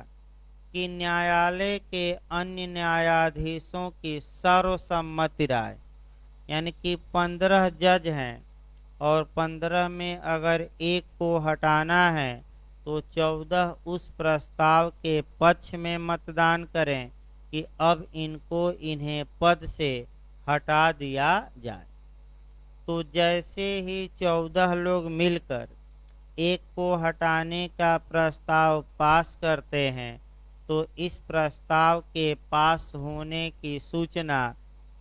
कि न्यायालय के अन्य न्यायाधीशों की सर्वसम्मति राय, यानी कि 15 जज हैं और 15 में अगर एक को हटाना है तो 14 उस प्रस्ताव के पक्ष में मतदान करें कि अब इन्हें पद से हटा दिया जाए। तो जैसे ही 14 लोग मिलकर एक को हटाने का प्रस्ताव पास करते हैं तो इस प्रस्ताव के पास होने की सूचना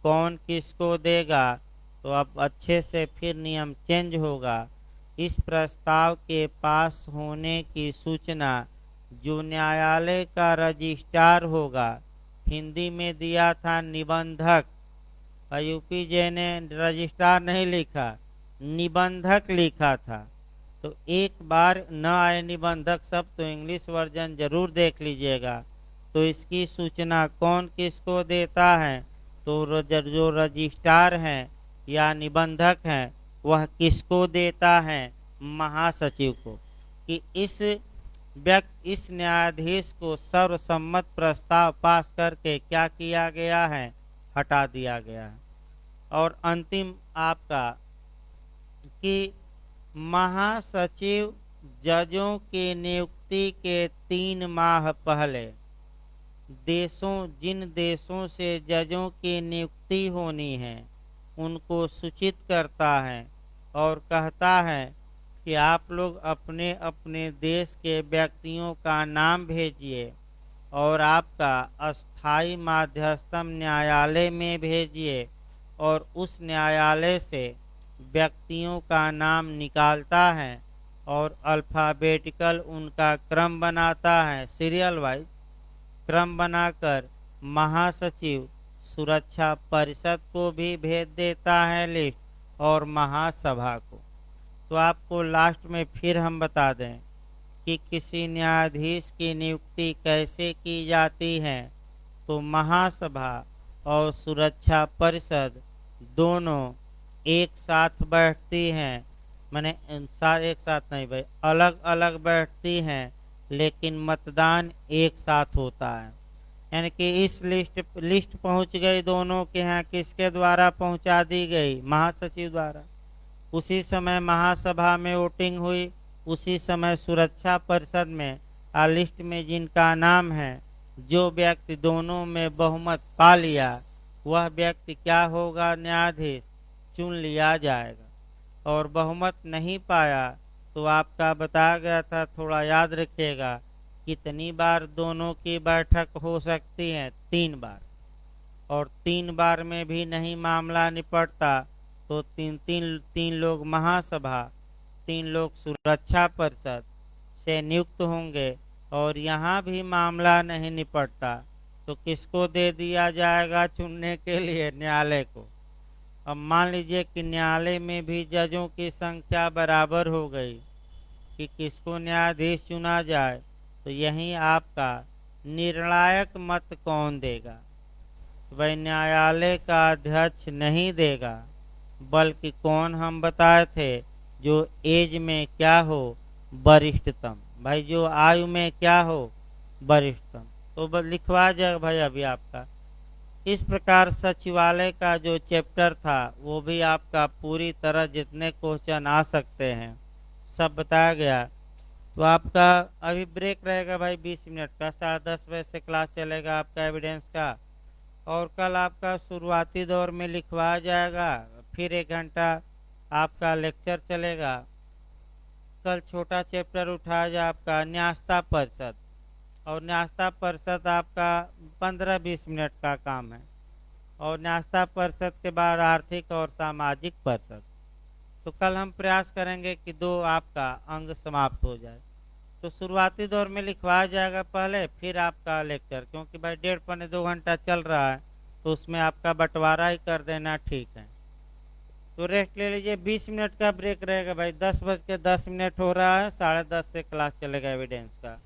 कौन किसको देगा, तो अब अच्छे से फिर नियम चेंज होगा। इस प्रस्ताव के पास होने की सूचना जो न्यायालय का रजिस्ट्रार होगा, हिंदी में दिया था निबंधक, यूपी जे ने रजिस्ट्रार नहीं लिखा, निबंधक लिखा था। तो एक बार न आए निबंधक सब तो इंग्लिश वर्जन जरूर देख लीजिएगा। तो इसकी सूचना कौन किसको देता है, तो जो रजिस्ट्रार हैं या निबंधक हैं वह किसको देता है, महासचिव को, कि इस न्यायाधीश को सर्वसम्मत प्रस्ताव पास करके क्या किया गया है, हटा दिया गया है। और अंतिम आपका कि महासचिव जजों की नियुक्ति के 3 माह पहले जिन देशों से जजों की नियुक्ति होनी है उनको सूचित करता है और कहता है कि आप लोग अपने अपने देश के व्यक्तियों का नाम भेजिए और आपका अस्थाई माध्यस्थम न्यायालय में भेजिए, और उस न्यायालय से व्यक्तियों का नाम निकालता है और अल्फ़ाबेटिकल उनका क्रम बनाता है, सीरियल वाइज क्रम बनाकर महासचिव सुरक्षा परिषद को भी भेज देता है लिस्ट, और महासभा को। तो आपको लास्ट में फिर हम बता दें कि किसी न्यायाधीश की नियुक्ति कैसे की जाती है, तो महासभा और सुरक्षा परिषद दोनों एक साथ बैठती हैं, माने एक साथ नहीं भाई, अलग अलग बैठती हैं, लेकिन मतदान एक साथ होता है। यानी कि इस लिस्ट पहुंच गई दोनों के यहाँ, किसके द्वारा पहुंचा दी गई, महासचिव द्वारा। उसी समय महासभा में वोटिंग हुई, उसी समय सुरक्षा परिषद में लिस्ट में जिनका नाम है, जो व्यक्ति दोनों में बहुमत पा लिया वह व्यक्ति क्या होगा, न्यायाधीश चुन लिया जाएगा। और बहुमत नहीं पाया तो आपका बताया गया था, थोड़ा याद रखिएगा, कितनी बार दोनों की बैठक हो सकती है, 3 बार, और 3 बार में भी नहीं मामला निपटता तो तीन लोग महासभा, 3 लोग सुरक्षा परिषद से नियुक्त होंगे, और यहाँ भी मामला नहीं निपटता तो किसको दे दिया जाएगा चुनने के लिए, न्यायालय को। अब मान लीजिए कि न्यायालय में भी जजों की संख्या बराबर हो गई कि किसको न्यायाधीश चुना जाए, तो यहीं आपका निर्णायक मत कौन देगा, तो भाई न्यायालय का अध्यक्ष नहीं देगा, बल्कि कौन हम बताए थे, जो एज में क्या हो, वरिष्ठतम, भाई जो आयु में क्या हो, वरिष्ठतम। तो लिखवा जाए भाई अभी आपका। इस प्रकार सचिवालय का जो चैप्टर था वो भी आपका पूरी तरह जितने क्वेश्चन आ सकते हैं सब बताया गया। तो आपका अभी ब्रेक रहेगा भाई 20 मिनट का, 10:30 बजे से क्लास चलेगा आपका एविडेंस का। और कल आपका शुरुआती दौर में लिखवाया जाएगा, फिर 1 घंटा आपका लेक्चर चलेगा। कल छोटा चैप्टर उठाया जाए आपका न्यास्ता परिषद, और न्यास्ता परिषद आपका 15-20 मिनट का काम है। और न्यास्ता परिषद के बाद आर्थिक और सामाजिक परिषद। तो कल हम प्रयास करेंगे कि 2 आपका अंग समाप्त हो जाए। तो शुरुआती दौर में लिखवाया जाएगा पहले, फिर आपका लेक्चर, क्योंकि भाई 1.5 पौने 2 घंटा चल रहा है, तो उसमें आपका बंटवारा ही कर देना ठीक है। तो रेस्ट ले लीजिए, 20 मिनट का ब्रेक रहेगा भाई। 10:10 हो रहा है, 10:30 से क्लास चलेगा एविडेंस का।